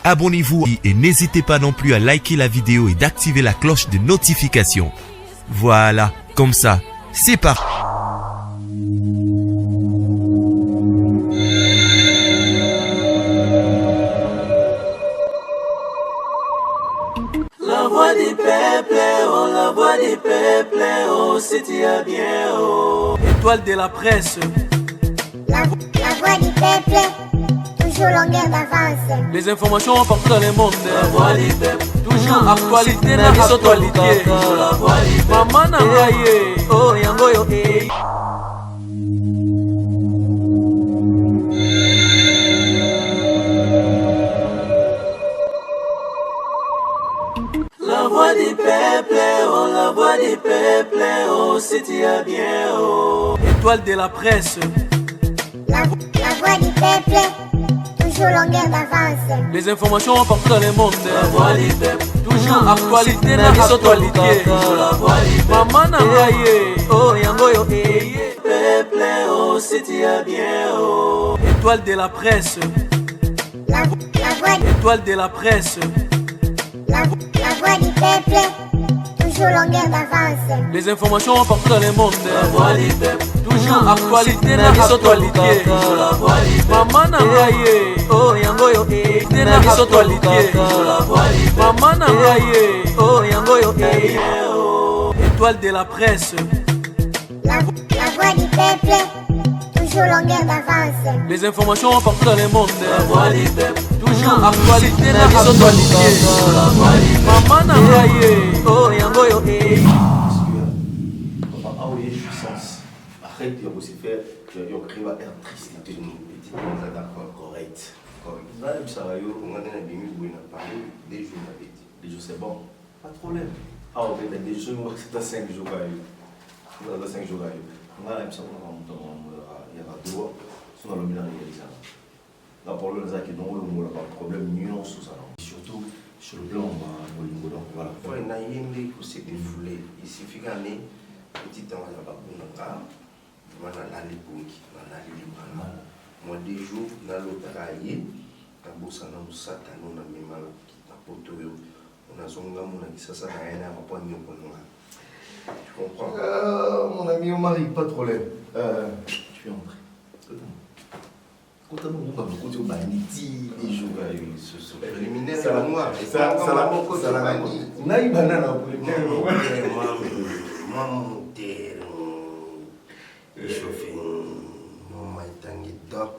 abonnez-vous et n'hésitez pas non plus à liker la vidéo et d'activer la cloche de notification. Voilà, comme ça, c'est parti. La voix du peuple, oh, la voix du peuple, oh, c'est bien, oh. Étoile de la presse. La voix du peuple, toujours longueur d'avance. Les informations partout dans le monde. La voix du peuple, toujours actualité na actualité. La voix du peuple, maman na ngaye, oh yango yo eh. La voix du peuple, oh, la voix du peuple, oh, c'est bien, oh. Étoile de la presse. La voix du peuple, toujours longueur d'avance. Les informations partout dans le monde. La voix du peuple, toujours actualité na actualité. La voix du peuple, maman na ngaye, oh yango yo eh. Peuple, oh, c'est bien, oh. Étoile de la presse. Étoile de la presse. La voix du peuple, toujours longueur d'avance. Les informations partout dans le monde. La voix du peuple, toujours actualité na actualité. La voix du peuple, maman na ngaye, oh yango yo eh. Na actualité. La voix du peuple, maman na ngaye, oh yango yo eh. Étoile de la presse. La voix du peuple, toujours longueur d'avance. Les informations partout dans le monde. La voix du peuple, toujours actualité na actualité. La voix du peuple, maman na ngaye, oh yango yo eh. Arrête de aussi faire, je vais écrire un triste, tu nous dis, on a d'accord, correct. Là, ça va, on a des amis qui ont parlé, des jours, des jours c'est bon, pas de problème. Ah, on va des jours, c'est à 5 jours, on a 5 jours, on a l'impression qu'il y a deux mois, on a le bilan réalisé. Là, pour le Zaki, non, on n'a pas de problème, nuance sous ça. Surtout sur le plan, au niveau donc voilà. Il y a une idée que c'est défoulé, il suffit qu'un petit temps, il n'y a pas de moi des jours dans l'autre raillé na bossa na musata na mema na poto yo on a zonga mon ami ça na rien à pas ni au tu comprends mon ami on marie pas de problème tu es entré quand on va beaucoup de baniti les jours ce préliminaire c'est la noire ça la mon ça la manie naï banana pour les moi mon échauffé, maman est tanguée, dors.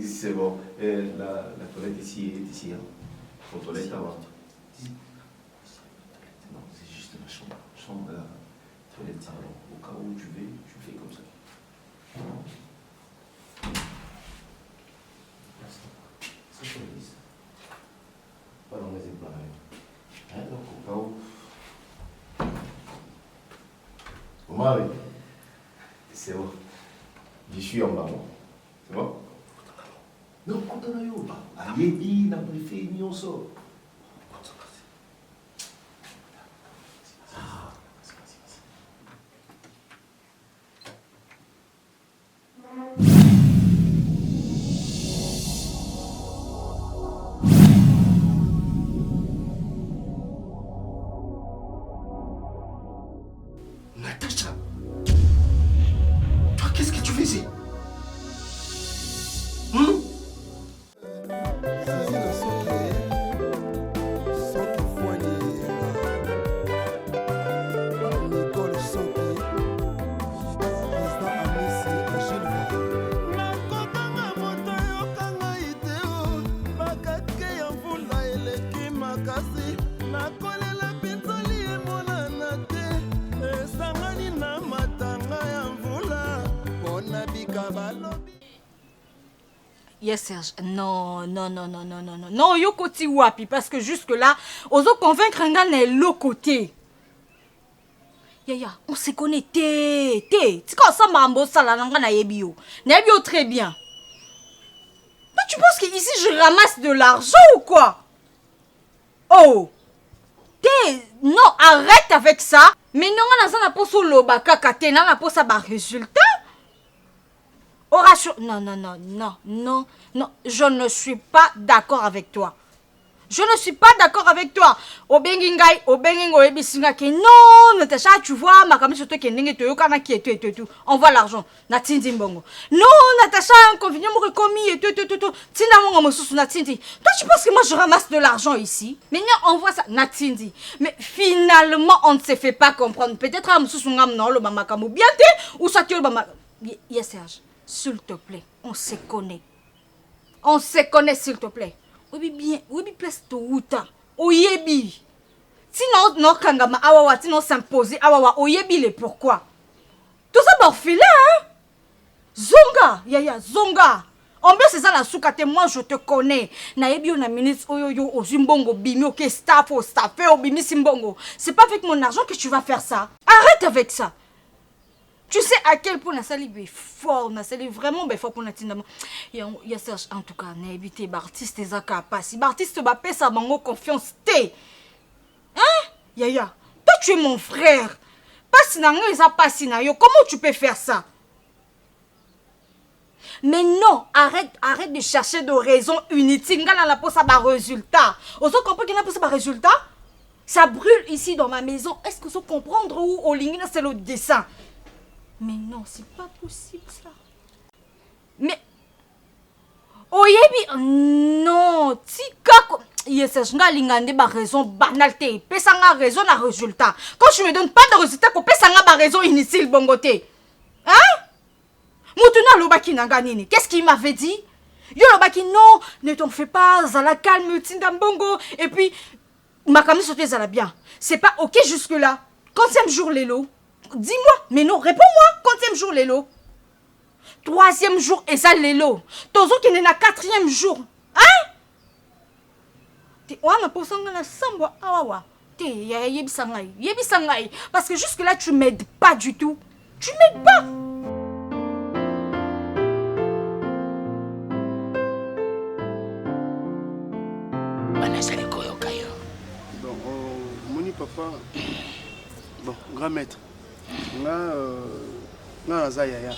C'est bon, la toilette ici est ici, hein. Pour toilette avant. Non, c'est juste ma chambre. Chambre, toilette, salon. Au cas où tu veux, tu fais comme ça. Ça, c'est la liste. Pas dans les éplats. Hein, donc au cas où. Omar, c'est bon. Je suis en bas. C'est bon? Non, quand on a eu au bas. Aïe, n'a pas fait ni on sort. Natacha, toi, qu'est-ce que tu faisais? Yes, Serge. Non, yo côté wapi, parce que jusque-là, oso convaincre un gars n'est l'autre côté. On se connaît, tu vois ça, mambo, ça, là, na yebio très bien. Mais tu penses qu'ici, je ramasse de l'argent ou quoi? Oh, non, arrête avec ça. Mais non, on a pas sur le baka, on a pas ça, résultat. Horatio, non, je ne suis pas d'accord avec toi. Je ne suis pas d'accord avec toi. Obengingai, obengingo ebisinga ke non, Natacha, tu vois, ma comme surtout que n'engé te kana qui et tout. Envoie l'argent. Natindi mbongo. Non, Natacha, inconvénient m'aurait commis et tout. Tinda mongo mosusu natindi. Toi, tu penses que moi je ramasse de l'argent ici? Maintenant, envoie ça natindi. Mais finalement, on ne se fait pas comprendre. Peut-être à mosusu ngam non le mama kamu bien te ou ça tu le mama. Yes Serge, s'il te plaît, on se connaît. On se connaît s'il te plaît. Oui bien, place to uta. Oyebi. Sinon, non, kangama, awawa, sinon s'imposer, awawa, oyebi le pourquoi. Tout ça, borfila, hein? Zonga, yaya, zonga. En bien, c'est ça la soukate, moi je te connais. Naebi, on a ministre, oyoyo, ozimbongo, bimi, ok, staff, bimi, simbongo. C'est pas avec mon argent que tu vas faire ça. Arrête avec ça. Tu sais à quel point Nassali est fort, Nassali vraiment fort pour Natina. Il y a Serge, en tout cas, n'habite Bartiste et Zaka passi. Bartiste va payer sa mango confiance. Hein? Yaya, toi tu es mon frère. Passi na nga eza passi na yo. Comment tu peux faire ça? Mais non, arrête de chercher de raisons inutiles. Nga la pose à résultat. Vous comprenez qu'il y a pose à résultat? Ça brûle ici dans ma maison. Est-ce que vous comprenez où au ligne c'est le dessin? Mais non, c'est pas possible ça. Mais oyebi non, tika yes, je n'ai lingande ba raison banalité. Pesanga raison na résultat. Quand je me donne pas de résultat, ko pesanga ba raison inutile bongoté. Hein? Moutuna lobaki nanga nini. Qu'est-ce qu'il m'avait dit? Yo lobaki non, ne t'en fais pas, zala calme tinda mbongo et puis ma cami sauté zala bien. C'est pas OK jusque là. Quantième jour Lélo? Dis-moi, mais non, réponds-moi. Quantième jour, Lélo? 3e jour, et ça, Lélo. Tozo qui n'est na 4e jour. Hein? T'es ouana pour ça, na samba, awawa. T'es yebisangai. Parce que jusque-là, tu m'aides pas du tout. Tu m'aides pas. Bon, moni papa. Bon, grand maître. Nga naza yaya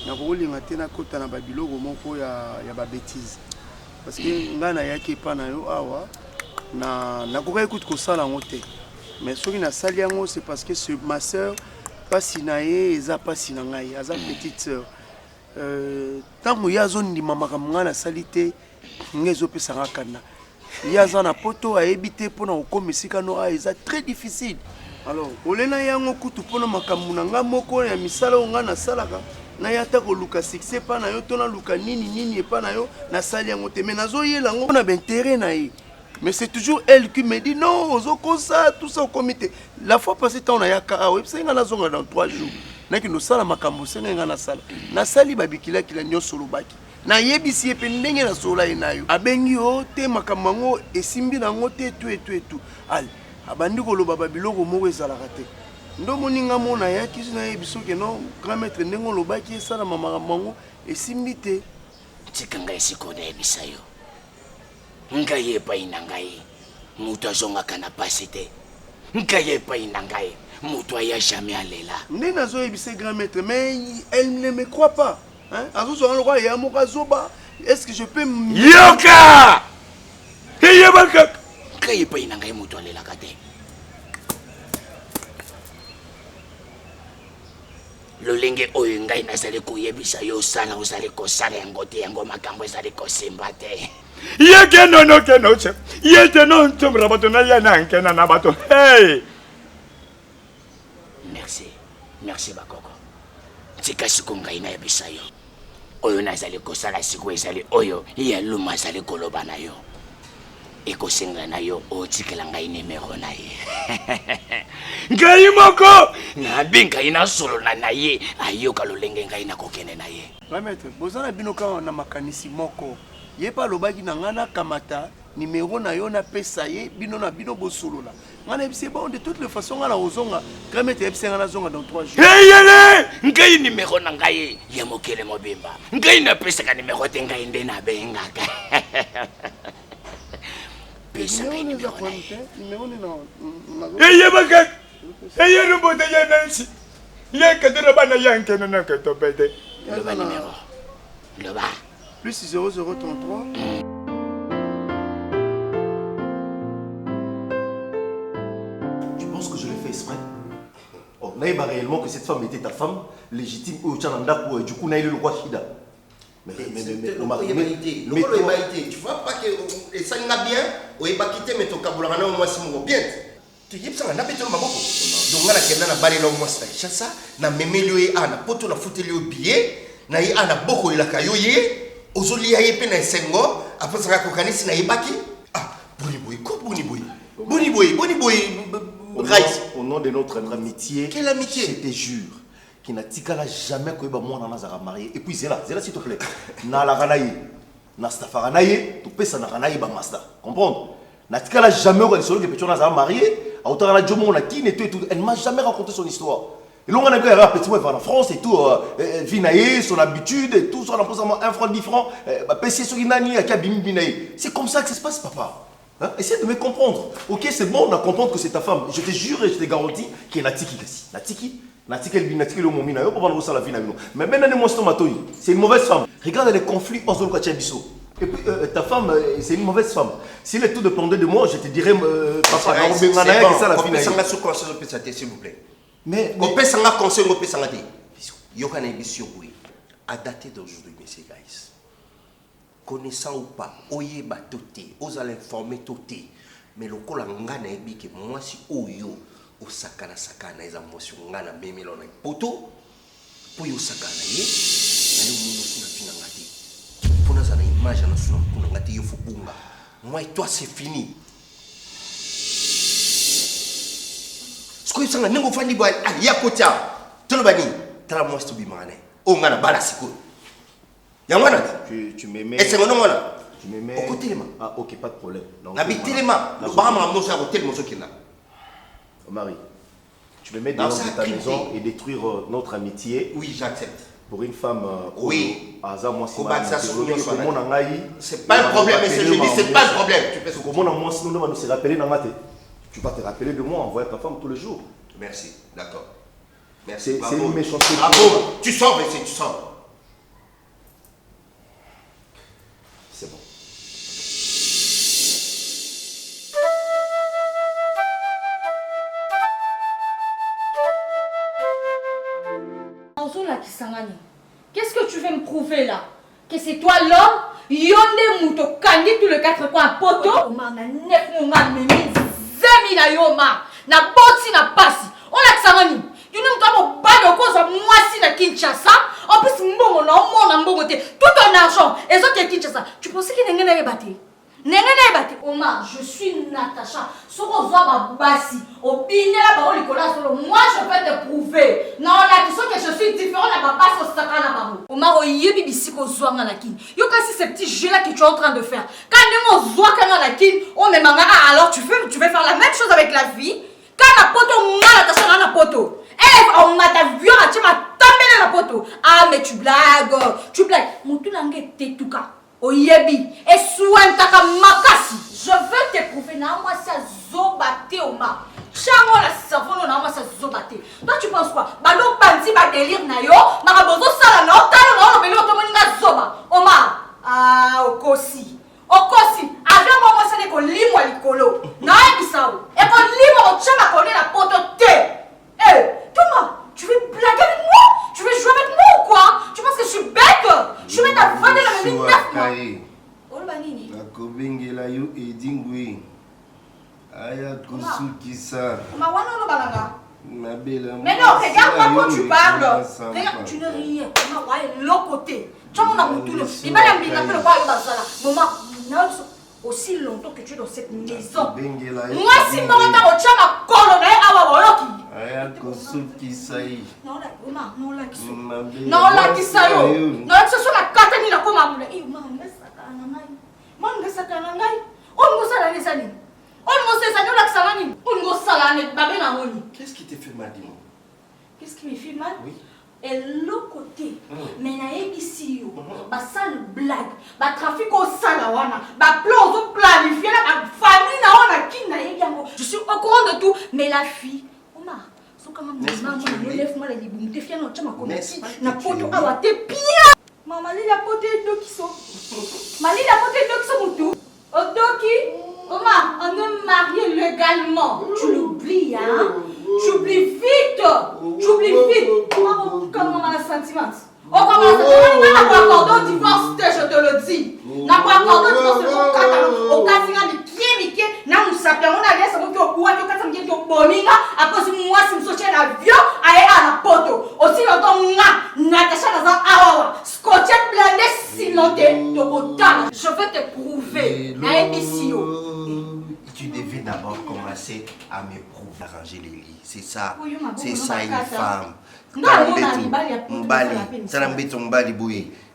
nakolinga te nakota na babiloko moko ya babétise parce que nga nayaki epa na yo awa nakokaki kutu kosala yango te mais soki nasali yango c'est parce que ma soeur pasi na ye eza pasi na ngai aza petite soeur ntango ye azondima makambo nga nasali te nga ezopesanga kanda ye aza na poto ayebi te mpona kokoma esika no eza très difficile. Alors, olena yango kutu pona makambu na nga moko ya misala nga na salaka na yata ko luka succès pa na yo to na luka nini epa na yo na sali yango te mais nazo yela ngo na intérêt na ye. Mais c'est toujours elle qui me dit non, ozo comme ça tout ça au comité. La fois passée temps na yaka awe pse nga nazonga dans 3 jours. Na ki no sala makambu senga nga na sala. Na sali babikila kila nyoso lobaki. Na yebisi epe ndenge na sola enayo. Abengi o te makambu ngo esimbi na ngo te tout. Allez. Abandi koloba babiloko moko ezalaka te ndo moninga mona yaki na yebiso ke non grand maître ndengo lobaki esala mama mango esimbi te tikanga esiko na yebisa yo ngai epai na ngai mutu azongaka na pasi te ngai epai na ngai mutu aya jamais alela nde nazoyebisa grand maître mais elle ne me croit pas hein azozonga lokwa ya moko azoba est-ce que je peux yoka eyebaka ngai epai na ngai mutu alelaka te lolenge oyo ngai nazali koyebisa yo osala ozali kosala yango te yango makambo ezali kosimba te yeke nono kenoche yete no ntombra bato na yana nkena na bato hey merci bakoko tika siko ngai nayebisa yo oyo nazali kosala siko ezali oyo ya luma azali koloba na yo ekosenga na yo otikela ngai nimero na ye ngai moko na binga ina solo na ye ayoka lolenge ngai na kokene na ye maître bozana binoka na makanisi moko ye pa lobaki na ngana kamata numéro na yo na pesa ye bino na bino bosolola ngana ebise bon de toutes les façons ngana ozonga grand maître ebise ngana zonga dans 3 jours yele ngai numéro na ngai ya mokele mobimba ngai na pesa ka numéro te ngai nde na bengaka eyebaka eyerumbote yenansi yekadera bana yankena naketopete loba numéro Le bas. Plus 0033. Tu penses que je l'ai fait exprès? Oh, Naïba réellement que cette femme était ta femme légitime ou Tchananda ou du coup Naïle le roi Shida. Mais tu vois pas que ça n'a bien, ou est quitté mais ton cabulana au moins c'est mon bien. Tu y ça n'a pas été le maboko. Donc on a quelqu'un na balé là au moins c'est ça. Na mémélioé ana poto na fouté le billet, na y ana boko il a kayoye, ozoli ya yepe na sengo, après ça ko kanisi na yebaki. Ah, boni boy. Au nom de notre amitié. Quelle amitié? Je te jure. Qui n'a tika jamais que moi dans nazara marié et puis Zéla s'il te plaît na la ranaï na stafaranaï tu peux ça na ranaï ba master comprendre na tika jamais que solo que petit nazara marié à autant la jomo na qui et tout elle m'a jamais raconté son histoire et l'on a bien petit moi en France et tout vinaï son habitude et tout son imposement 1 franc 10 francs ba PC sur inani à kabimi binaï c'est comme ça que ça se passe papa. Hein? Essaye de me comprendre. Ok, c'est bon, on a compris que c'est ta femme. Je te jure et je te garantis qu'elle est Natiki. Natiki, le momina, mais maintenant, c'est une mauvaise femme. Regarde les conflits en zone Bisso. Et puis, ta femme, c'est une mauvaise femme. S'il est tout dépendait de moi, je te dirais, papa, c'est bon, s'il vous plaît. Mais. On peut s'en conseil, on peut s'en dire. Yokana Bissio, oui. À dater d'aujourd'hui, messieurs, guys. Connaissant ou pas, oye batoté, os allez informer toté. Mais le col ngana ebi que moi si oyo, o sakana eza motion ngana memelo na poto, pour yo sakana ye, na yo muno suna fina ngati. Pour na image na suna kuna ngati yo fubunga. Moi et toi c'est fini. Ce que sanga nengo fandi boy ya kotia. Tolo bani, tala moi to bi mane. O ngana bala siko. Tu m'aimais. Et c'est mon nom là. Tu m'aimais. Au côté téléma. Ah, ok, pas de problème. Nabi téléma. Le bar m'a montré à côté de mon sokin là. Marie, tu m'aimais dehors de ta maison et détruire notre amitié. Oui, j'accepte. Pour une femme. Oui. C'est pas le problème, mais je dis, c'est pas le problème. Tu vas te rappeler de moi en voyant ta femme tous les jours. Merci, d'accord. Merci. C'est une méchanceté. Bravo. Tu sors, mais tu sors. C'est bon. Qu'est-ce que tu veux me prouver là? Que c'est toi l'homme? Yonde mouto kandi tout le 4 coins à poto? Omar na nef monga mimi zemi na yoma na boti na pasi. On a kisangani. Tu n'aimes pas mon bado cause moi si na Kinshasa. En plus mbongo na omona mbongo te tout ton argent et ça qui Kinshasa. Tu pensais que n'engena yebate? N'engena yebate. Omar, je suis Natacha. Soko zwa babasi. Obinela ba olikola solo. Moi je vais te prouver. Non la question que je suis différent na babasi au sakana babo. Omar oyebi bisiko zwa nga na kin. Yo kasi ces petits jeux là que tu es en train de faire. Quand on zwa kana na kin, on me manga alors tu veux faire la même chose avec la vie. Quand la poto nga Natacha na poto. Eh, on m'a ta vu à tu m'as tombé dans la poto. Ah mais tu blagues. Moutou langue te tuka. Oyebi et souentaka makasi. Je veux te prouver na moi ça zobate Omar. Chango la cerveau na moi ça zobate. Toi tu penses quoi? Balo bandi ba délire na yo, marabozo sala na otalo na obeli otomoninga zoba. Omar, ah okosi. Avec moi ça ne ko limo likolo. Na ebisao. E ko limo o chama ko la poto te. Eh, Thomas, tu veux blaguer avec moi? Tu veux jouer avec moi ou quoi? Tu penses que je suis bête? Je suis bête à vendre la même 9 mois. Olbanini. Nakobengela yo edingwe. Aya kosukisa. Oma wana no balanga. Mabela. Mais non, regarde-moi quand tu parles. Regarde, tu ne ris. Oma waye l'autre côté. Tu as mon amour tout le. Il va l'emblinguer le quoi il va ça là. Maman, aussi longtemps que tu es dans cette maison. Moi si mon temps au chama colonel awa woloki. Aya kosukisa yi. Non là, Oma, non là qui sont. Non là qui ça yo. Non là ce sont la carte ni la koma mule. Eh Oma, ngesa kana ngai. Mon ngesa kana ngai. On ngosa la nesani. On ngosa ça la salani. On ngosa la net babé na ngoni. Qu'est-ce qui te fait mal dis-moi? Qu'est-ce qui me fait mal? Oui. Et l'autre côté, mais na ABC yo, ba sale blague, ba trafic au salawana, ba plan au planifié la famille na on a qui na yebiango. Je suis au courant de tout, mais la fille, Omar, so quand même maman, moi lève moi les boum, te fier no chama comme si na poto awa te pia. Maman, il a poté doki so. Maman, il a poté doki so moutou. Doki, maman, on est mariés légalement. Tu l'oublies, hein? Tu oublies vite. Tu oublies vite. Comment on a le sentiment? Oh, comment on a le sentiment? On n'a pas accordé au divorce, je te le dis. On n'a pas accordé au divorce au cas de pied, na musapia on a laissé mon au bois, au cas de boninga, à cause de moi, si je suis l'avion, à la poto. Aussi longtemps, Natacha dans un awa, scotché blindé, sinon je vais te prouver, na émission. Tu devais d'abord commencer à me prouver, arranger les lits. C'est ça. C'est ça une femme.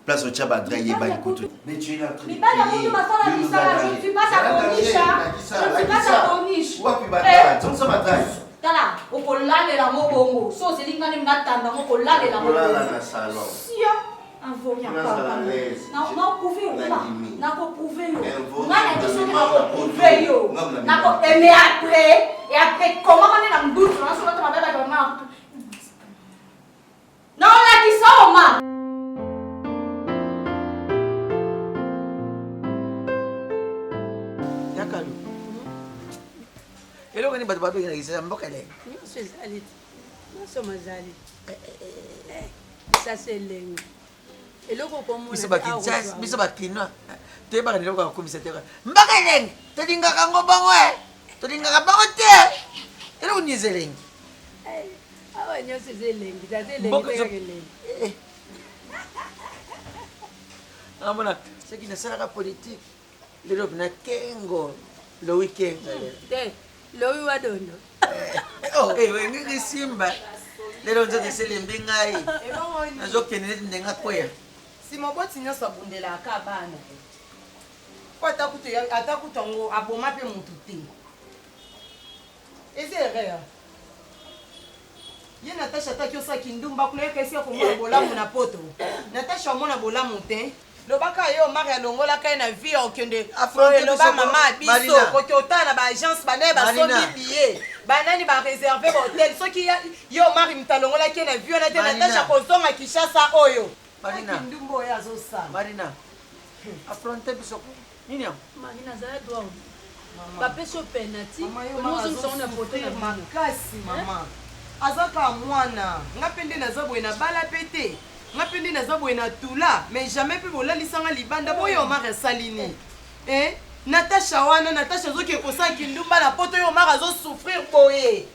Place au Tchaba Draye Bali Koutou. Mais tu es là en train de crier. Je ne suis pas ta corniche. Je ne suis pas ta corniche. Tala, on peut l'aller la mobongo. So, c'est l'ingane m'attendre, on peut l'aller la mobongo. Si, un voyant pas. Non, prouver, non, prouver. Non, la question de prouver, yo. Mais après, comment on est dans le doute? Non, on a dit ça, Omar. Eloko ni bato babengana kisasa mboka le. Nyonso ezali. Nyonso mazali. Ça c'est lengo. Eloko komona. Biso bakinois. Toyebaka eloko akomisa te. Mboka lengo. Tolingaka ngo bango tolingaka bango te. Eloko ni ezelengi. Awa nyonso ezelengi. Ça c'est lengo. Amona, ce qui ne sert à politique. L'Europe n'a qu'un le week-end. Lowi wadondo. Oh, ngi simba. Lelo nzote selembe ngai. Nazokende ndenga kwea. Si moboti nyonso abundela aka bana. Po atakutongo aboma pe mutu te. Ezere. Ye Natasha takiosa kindumba kuna yekesi ya komona bolamu na poto. Natasha mona bolamu te. Lobaka yo mari alongola kai na vie okende loba mama biso kote otana ba agence banaye basombi billet banani ba réserver hotel soki yo mari mtalongola kai na vie na te Natasha kozonga Kishasa oyo Marina ndumbo ya zosa Marina affronter biso nini ya Marina za doa ba peso penalty nous sommes na poto na makasi mama azaka mwana ngapende na zabwe na bala pete ngapende na zabwe na tula mais jamais pe bolalisanga libanda boyo mara salini Natasha wana Natasha zoki kosa kindumba na poto yo mara zo souffrir boye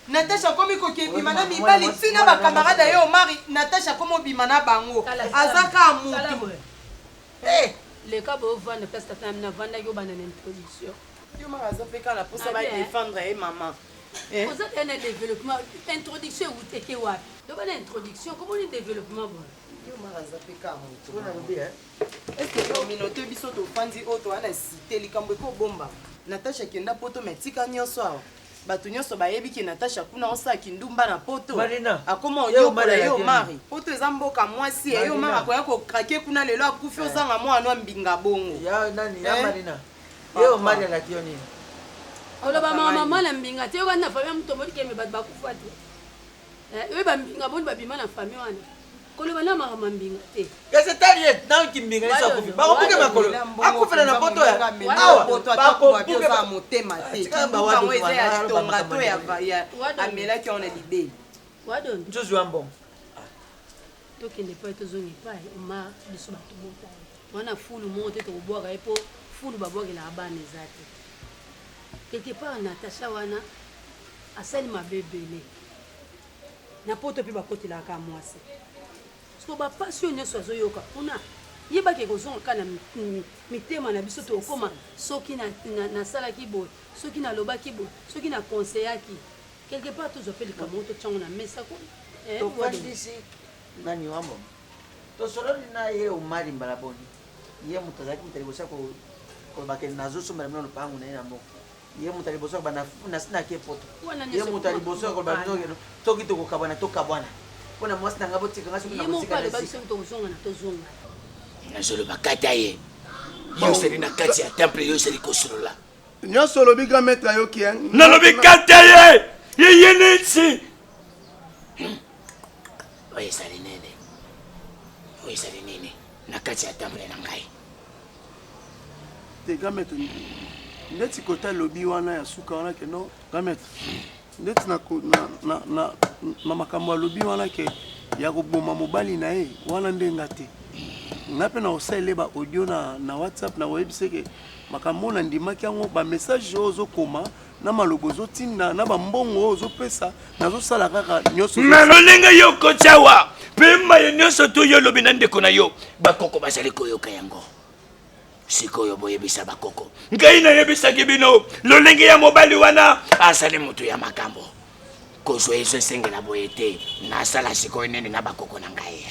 Natasha komi kokebima na mibali tina ba camarade yo mari Natasha komo bima na bango azaka mutu le cas bo vendre place tata na vanda yo bana introduction yo mara zo peka la posa ba défendre maman vous avez un développement introduction ou teke wapi donc une introduction comment un développement bon yo mara za peka mutu na lobi est-ce que communauté biso to fandi auto ana cité likambo ko bomba Natasha kenda poto metika nyonso awa bato nyonso bayebi ki Natasha kuna osa kindumba na poto akoma onyokola yo mari poto eza mboka mwasi yo mari akoya kokrake kuna lelo akufi ozanga mwana mbinga bongo ya nani ya Marina yo mari la kioni oloba mama na mbinga te yo kana famille mutomodi ke me bato bakufa te yo ba mbinga boni babima na famille wana koloba na mama mbinga te yese tariet na kimbinga iso akufi ba kuke makolo akufela na poto ya awa poto atakuba za motema te kamba weze ya tonga to ya amela ki on a libé wadon jozu ambon tokende pa tozongi pa ma biso bato mota wana fulu monte to boka epo fulu babokela abana ezate quelque part Natasha wana asali mabebele na poto pe bakotela ka mwasi so ba passion nyonso azoyoka kuna yebaki kozonga kana mitema na biso tokoma soki na salaki boy soki na lobaki boy soki na conseillaki quelque part tozopeli kamoto tchango na mesa ko to fandisi nani wambo to soloni na ye umari mbalaboni ye mutazaki mtalibosa ko bakeni nazo somba mno lupangu na ina moko ye mutalibosa bana sina ke poto ye mutalibosa ko bana toki to kokabana tokabana kona mwasi na ngabo tika ngaso kuna musika na sisi tozonga na tozonga nazolo bakata ye yo seli na kati ya temple yo seli kosolola nyonso lobi grand maître yo ki na lobi kata ye yenetsi oye sali nene na kati ya temple na ngai. Te grand maître ndeti kota lobi wana ya suka wana ke non grand maître ndeti na makambo ya lobi wana ke ya koboma mobali na ye wana ndenga te nga mpe na kosalele audio na whatsapp na koyebisa ke makambo na ndimaki yango bamessage oyo ozokoma na malobo ozotinda na bambongo oyo ozopesa nazosala kaka nyonso na lolenge yo kotiawa mpe maye nyonso to yo lobi na ndeko na yo bakoko bazali koyoka yango sikoyo boyebisa bakoko ngai nayebisaki bino lolenge ya mobali wana azali moto ya makambo kozwa ezo esengela boye te nasala sikoyo nene na bakoko na ngai.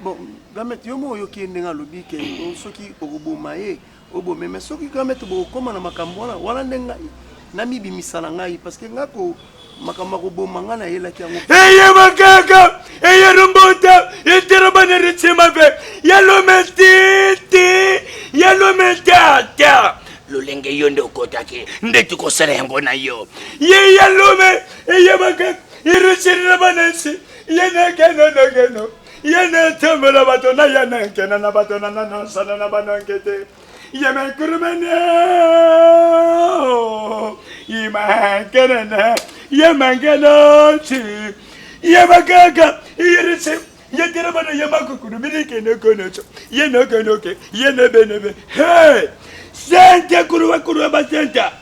Bon gamet yo mo oyoki ndenge alobi ke soki okoboma ye obome mais soki gamet bokoma na makambo wana ndenge namibimisa na ngai parce que ngako makambo akoboma nga nayelaki yango eye makaka eye rombota eterabana retsemabe yalometata lolenge yo nde okotaki nde tukosala yango na yo ye yalome eye makaka irecherera banansi yenekeno yenetemela bato na yenenkena na bato na nanosana na banankete yemekurumene imankenene yemankenoti yemakaka irise yeterabana yemakukuru birikenekonocho yenokenoke yenebenebe he sente kuruwa basenta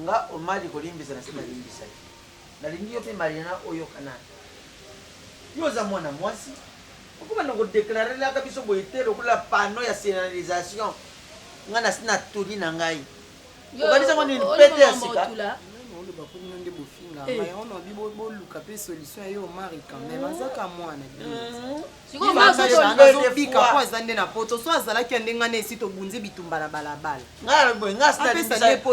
nga omali kolimbisa na sima limbisa nalingi yo mpe mariana oyo kana yo oza mwana mwasi okobanda kodeklarelaka biso boye te lokola pano ya sénalisation nga na sina toli na ngai okanisango nini pete ya sika bakuna nde bofinga mai ono boluka mpe solution ye omari quand même azaka mwana azobika po aza nde na poto so azalaki ya ndenge ana esi tobunzi bitumba na balabala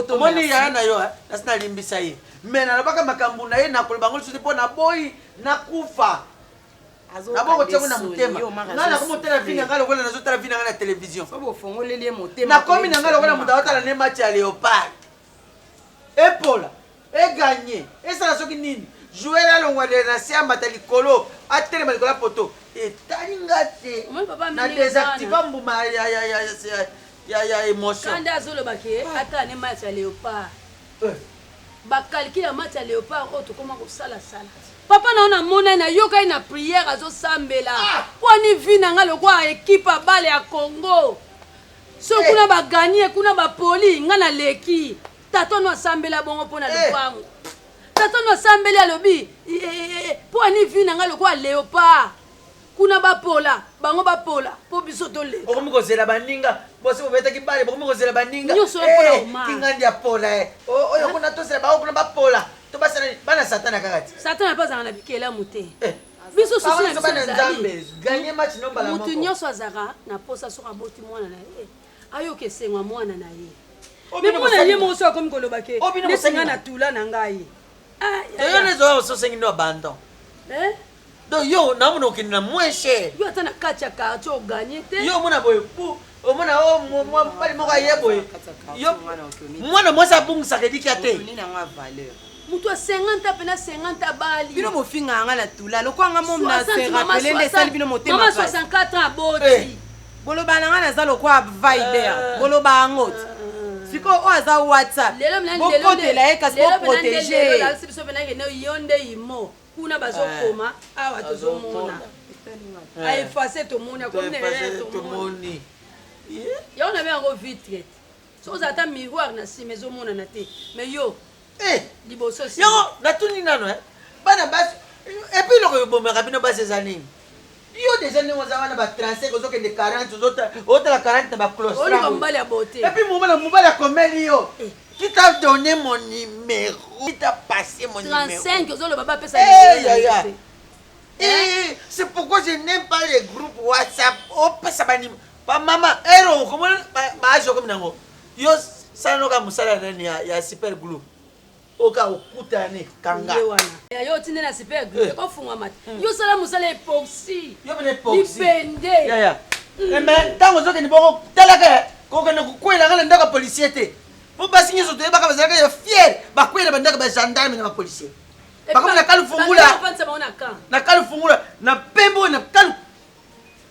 omoni yaya na yo nasina limbisa ye me nalobaka makambo na ye nakoloba ngo lisusu mpo naboyi nakufa nabokotiango na motema nga nakomotala vi na ngai lokola nazotala vi na ngai na télévision nakomi na ngai lokola moto aotala ne match ya léopard epola eganye esala soki nini joueur alongwalele na se amata likolo atelema likolo ya poto etali nga te na désactiva mbuma ya émotion kanda azolobake ata ne match ya léopard bakalki ya match ya léopard oyo tokoma kosalasala papa na ona mona na yokai na prière azosambela poni vi na nga lokwa équipe ya bale ya Congo so kuna baganye kuna bapoli nga na leki tata no asambela bongo pona lupango tata no asambeli alobi poni vi na nga lokwa léopard kuna bapola bango bapola po biso to le okomi kozela baninga bosi bobetaki bale bokomi kozela baninga kingandi ya pola oyo kuna tosela bango kuna bapola to basala bana satana kakati satana apazanga na bikela mute biso susi na biso nzambe gagner match no bala moko mutu nyonso azaka na posa soka boti mwana na ye ayoka esengwa mwana na ye me mwana ye mo so akomi koloba ke nesinga na tula na ngai yo nezo osengi no abandon donc yo namona okende na moins cher yo ata na kati ya quartier oganye te yo omona boye omona mobali moko aye boye yo mwana mwasi abungisaka ediki ya te mutu a 50 pena 50 bali bino mofinga yanga na tula lokwanga mom na se rappele nde esali bino motema mama 64 ans aboti boloba na nga naza lokwa viber boloba yango siko oyo aza whatsapp bokotela ye kasi boprotege biso pena ngene yo nde imo kuna bazokoma awa tozomona aefase tomoni tomoni yo na be yango vitre so oza ata miroir na nsima ezomonana te mais yo liboso yango natuni nano bana basi epuis loko ebomaka bino basi eza nini yo deja ndenge oza wana ba 35 ozokende 40 ozotala 40 na baclostra mobali ya bote epuis mobali akomeli yo qui t'a donné mon numéro, qui t'a passé mon 35, numéro. C'est pourquoi je n'aime pas les groupes WhatsApp. Oh, ça va ni. Pas maman, héros, comment bah je comme nango. Yo ça no ka musala nani ya super glue. Oka okutane kanga. Yo tinde na super glue ko funga mat. Yo sala musala epoxy. Yo bene epoxy. Dipende. Ya. Mais tango zoke ni boko telaka ko kana kukwela ngala ndaka policier te. Vous passez sur le débat, vous avez fier. Bah quoi, il y a des gendarmes et des policiers. Bah comme la calme fungula. Na calme fungula. Na pembo na calme.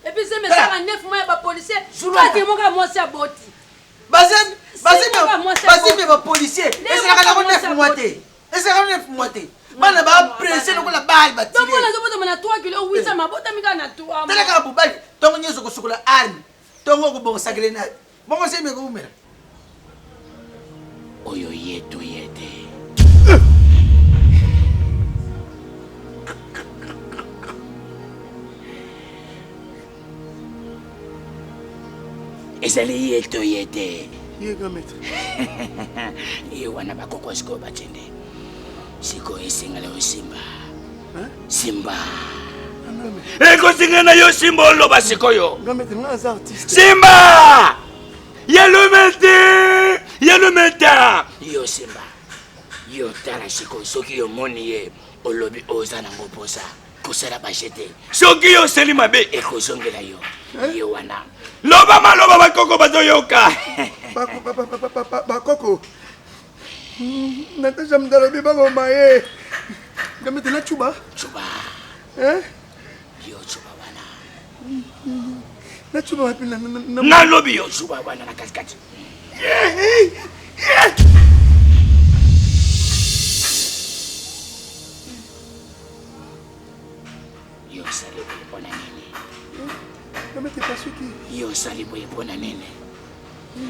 Et puis c'est mes ça 9 mois ba policier. Toi tu monga moi c'est boti. Vas-y mais ba policier. Et c'est la 9 mois té. Et c'est la 9 mois té. Bana ba pressé le la balle ba tirer. Donc on a zo na 3 kg 8 ma bota mi kana 3. Tala ka bubali. Tongo nyezo ko sukula arme. Tongo ko bon sa grenade. Bon c'est me ko mera. Oyo yetu yete. Ezali yetu yete. Ye grand maître. Ye wana bakoko siko batende. Siko esingala yo Simba. Simba. Eko singana yo Simba loba sikoyo. Grand maître, nga za artiste. Simba! Yelo meta. Yo Simba. Yo tala siko soki yo moni ye olobi oza na ngoposa. Kusala bashete. Soki yo selima be ekozongela yo. Yo wana. Loba maloba bakoko bazoyoka. Bakoko. Natasha mdalobi babo maye. Grand maître na chuba. Chuba. Hein? Yo chuba wana. Na chuba wapi na lobi yo chuba wana na katikati. Yo salibu ipona nini? Yo salibu ipona nini?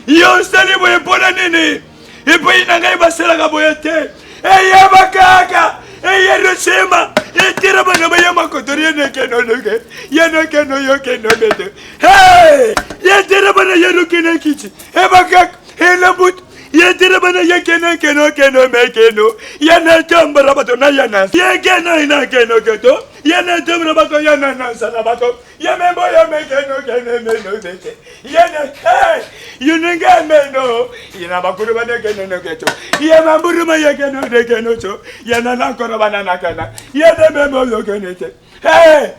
Yo salibu ipona nini? Ipo inangai basela kaboyete. Eye bakaka. Eye Rosema. Etira bana baya makotori yenekeno loge. Yenekeno yokeno bete. Hey! Yetira bana yenokene kichi. E bakaka. Elabut. Yetira bana yekeno keno mekeno. Yana tambara bato na yana. Yekeno ina keno keto. Yana tambara bato yana na sana bato. Yemembo yamekeno meno bete. Yana kai. Yunenga meno. Yana bakuru bana keno keto. Yemamburu ma yekeno keno cho. Yana na koro bana nakana. Yana membo yokenete. Hey!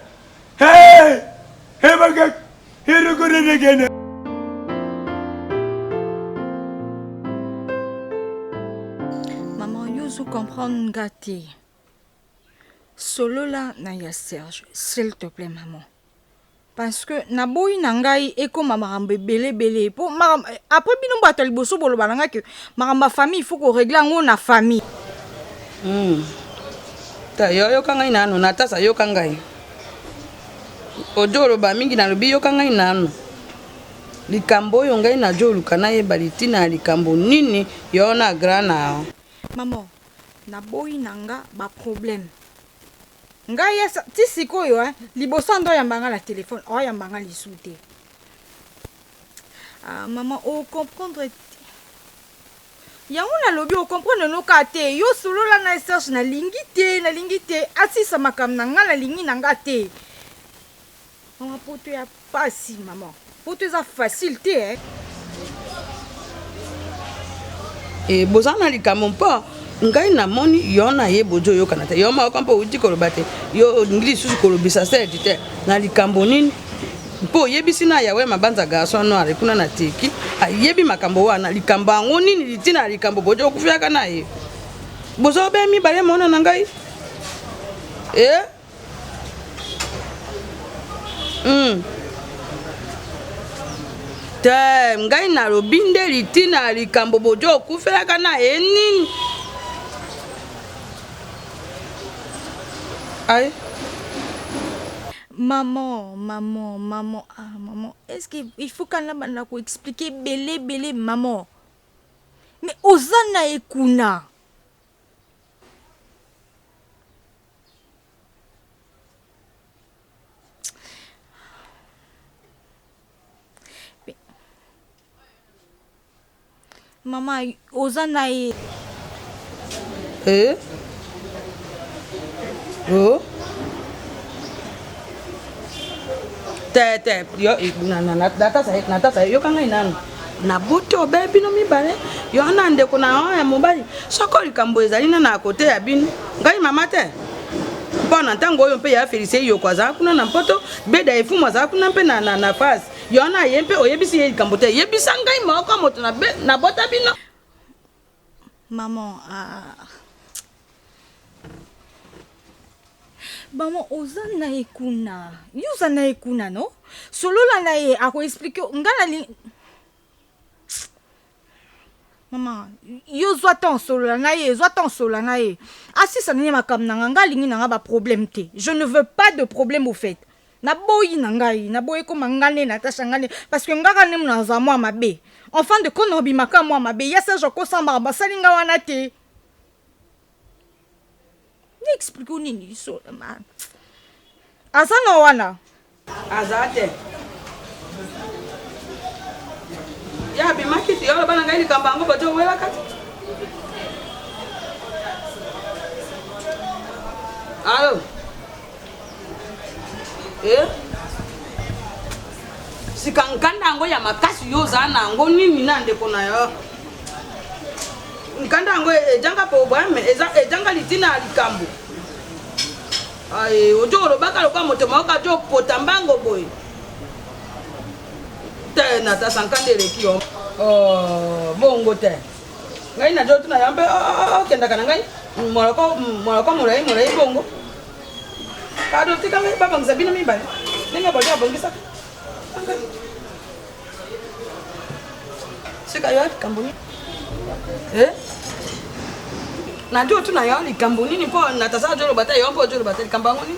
Hey! Hey bakak. Hirukure nekeno. Vous comprendre gâté. Solo là na ya Serge, s'il te plaît maman. Parce que na boy nangai eko mama belé pour après bino batal boso bolo balanga que ma famille il faut qu'on règle en na famille. Ta yo kanga inano na tasa yo kangai. Ojoro ba mingi na lobi yo kanga inano. Likambo yo ngai na jolu kana ye balitina likambo nini yo na grana. Maman na boy nanga ba problème nga yesa ti sikoyo liboso ndo yambanga la téléphone o yambanga lisute maman o comprendre yango na lobi o comprendre no kate yo solo la na search na lingi te asisa makam na nga la lingi nanga te maman poto ya pasi maman poto za facile te bozana likambo mpo ngai na moni yo na ye bojo yo kanata yo ma okampo uti kolobate yo ngili susu kolobisa sete te na likambo nini mpo yebisi na yawe mabanza garçon noir kuna na teki yebi makambo wana likambo ngo nini litina likambo bojo kufiaka na ye bozo be mi bare mona na ngai te ngai na robinde litina likambo bojo kufiaka na ye nini. Aïe. Maman, maman, est-ce qu'il faut qu'on a expliquer belé, maman. Mais Ozana et Kuna. Maman, Ozana et... Oh. Te yo natasa yo kanga inano na buto bebi no mibale yo na ndeko na ya mobali soko likambo ezali na kote ya bino ngai mama te mpona ntango oyo mpe ya Felicie yo kwaza kuna na mpoto beda efuma za kuna mpe na face yo na ye mpe oyebisi ye likambo te yebisa ngai moko moto na bota bino maman Maman, ozana ekuna. Yozana ekuna, no? Solo la na ye, ako explique, ngana li... Maman, yo zwa ton solo la na ye, zwa ton solo la na ye. Asi sa nanye makam nanga lingi nanga ba problème te. Je ne veux pas de problème au fait. Na boyi nangai, na boyi ko mangane Natacha ngane parce que ngaka nem na za moi mabe. Enfant de konobi maka moi mabe, ya sa joko samba basalinga wana te. Ni explique nini so man. Azana wana. Azate. Ya bimakiti yo bana ngai likambango bajo wela kati. Allo. Sikankanda ngo ya makasi yo zana ngo nini nande kona yo. Nkanda ngo ejanga po bwame ejanga litina likambo. Ai ojo ro bakalo kwa moto maka jo potambango boy. Te na ta sankande rekio. Oh bongo te. Ngai na jo tuna yambe kenda kana ngai. Moroko murai bongo. Kado tika ngai baba ngzabina mibale. Ninga boja bongisa. Sika yo kamboni. Na jo tuna yo ni kamboni ni po na tasa jo bata yo po jo bata kambangoni.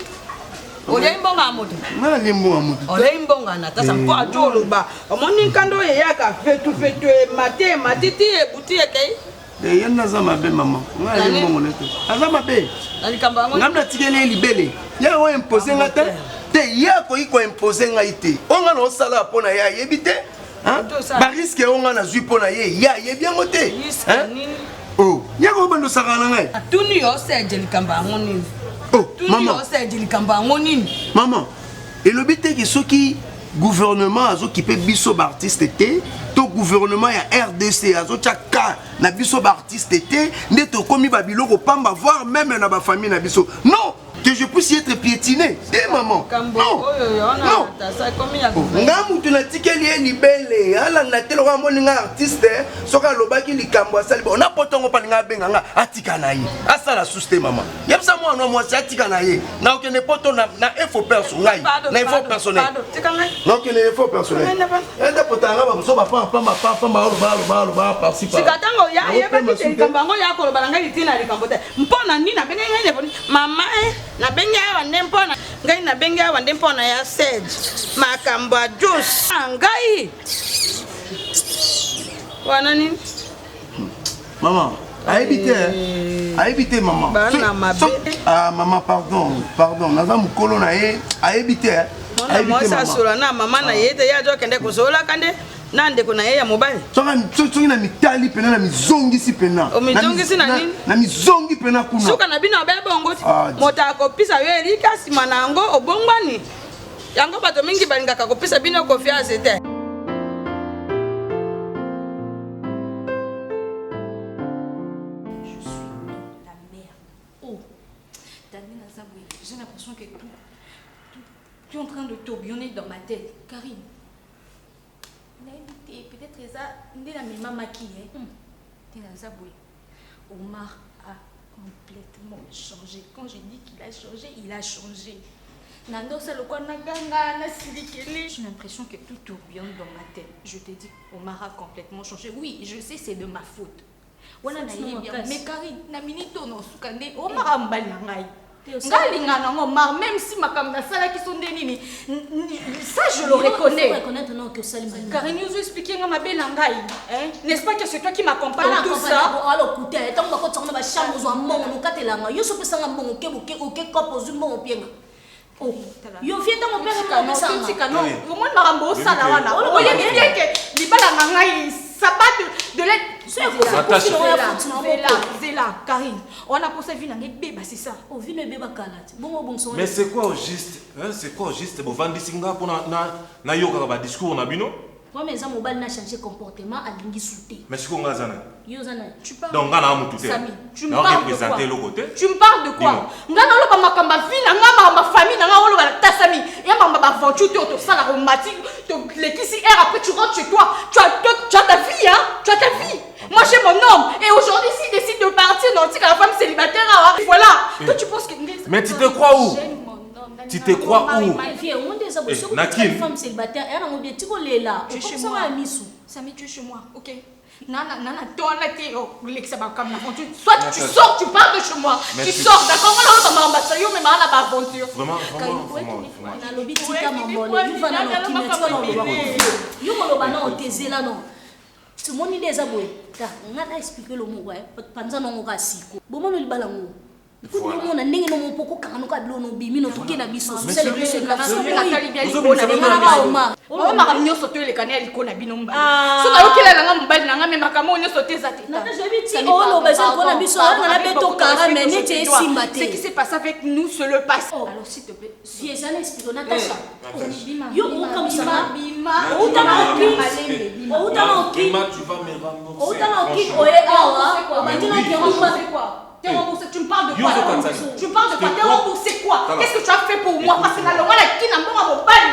Oya imbonga moto. Mala limbo moto. Oya imbonga na tasa po jo ba. Omoni kando ye yaka fetu mate matiti e buti e kai. De yana za mabe mama. Mala limbo moto. Aza mabe. Na kambangoni. Ngamna tikele libele. Ya o imposer ngata. Te ya ko iko imposer ngaite. Onga no sala pona ya yebite. Hein? Ba risque onga na zui pona ye. Ya bien moté. Hein? Oh, yako bando sakana ngai. Tuni yo seje likambangoni. Oh, maman. Maman, et le but est que ceux qui gouvernement azo qui peut biso artiste té, to gouvernement ya RDC azo chaka na biso artiste té, ne to komi babilo ko pamba voir même na ba famille na biso. Non, que je puisse être piétiné. Té maman. Non. Non. Ngamu tu na tikeli libele, ala na telo ka moninga artiste, soka lobaki likambo asali on a potongo pa nga benga atika na yi. Asala suste maman. Yebsa moi no moi atika na yi. Na okene poto na info personnel. Na info personnel. Non que les info personnel. Enda potanga ba so ba pa ba participer. Sikatango ya yeba ki likambango ya ko balanga litina likambo te. Mpona ni na benga ngai ne mama na benga wa ndempona ngai na benga wa ndempona ya sage makambo juice ngai wana nini maman aébité maman ah maman pardon naza mukolo na ye aébité moi ça sola na maman na yete ya jo kende ko sola kande nande kuna yeye mobile soki na mitali pena na mizongisi pena omizongisi na nini na mizongi pena kuna suka na bino be bongo moto akopisa yo erika sima nango obongwani yango bato mingi balingaka kopisa bino confiance te j'ai l'impression que tout est en train de tourbillonner dans ma tête. Karine, peut-être ça, n'est la même maquillée. Omar a complètement changé. Quand je dis qu'il a changé, il a changé. J'ai l'impression que tout tourbillonne dans ma tête. Je te dis, Omar a complètement changé. Oui, je sais, c'est de ma faute. Mais Karine, Omar a mbalingai. Même si ma caméra qui sont des nini, ça je le reconnais. Car il nous expliquait ma belle langaï, n'est-ce pas que c'est toi qui m'accompagne tout ça? Alors écoutez, tant que tu as ma chambre ou un bon ou quatre langues, yo peux sang un bon ok cop aux humains au pied. Oh, yo viens dans mon père comme ça. Non, au moins marambo ça là wana. Oh, il y a bien que libala langaï, ça bat de l'aide. C'est là, Karine. On a pour ça vu dans les bébés, c'est ça. Oh, vu les bébés calate. Bon son. Mais c'est quoi au juste? C'est quoi au juste? Bon, vendre singa pour na yoga ba discours na bino. Moi mes amis mobile n'a changé comportement à lingi souté. Mais c'est quoi ngazana? Yo zana. Tu parles. Donc ngana amu tout. Sami, tu me parles de quoi? Tu me parles de quoi? Ngana lo ba makamba vina ngama ma famille ngama lo ba ta Sami. Ya ba aventure to ça la romantique, les qui si après tu rentres chez toi. Tu as ta vie hein? Tu as ta vie. Moi j'ai mon homme et aujourd'hui s'il décide de partir, non, tu sais que la femme célibataire, voilà. Toi tu penses que mais tu te crois où? Tu te crois où? Nakin. Femme célibataire, elle a un objectif là. Tu es chez moi. Samy, tu es chez moi, ok? Nana, toi, soit tu sors, tu pars de chez moi. Tu sors, d'accord? Vraiment. Tu m'as dit des aboués. On a expliqué le mot, pendant qu'on a siko. Bon, moi, je vais on a n'engagé mon poko quand on a bloqué nos bimines, on tourne à biso. C'est le biso de la façon. On m'a ramené sauter les canets, les connais binomba. Si on a eu qu'il a la mobile, on a même pas comment on a sauté ça. Je vais dire, on a besoin qu'on a biso, on a besoin qu'on mais n'était si maté. Ce qui s'est passé avec nous, c'est le passé. Alors s'il te plaît, si ça n'explique Natacha. Yo, comme ça, bima. Où t'as tu vas me rembourser. T'es remboursé, tu me parles de quoi? Tu me parles de quoi? T'es remboursé quoi? Qu'est-ce que tu as fait pour moi? Parce que là, le voilà qui n'a pas mon bail.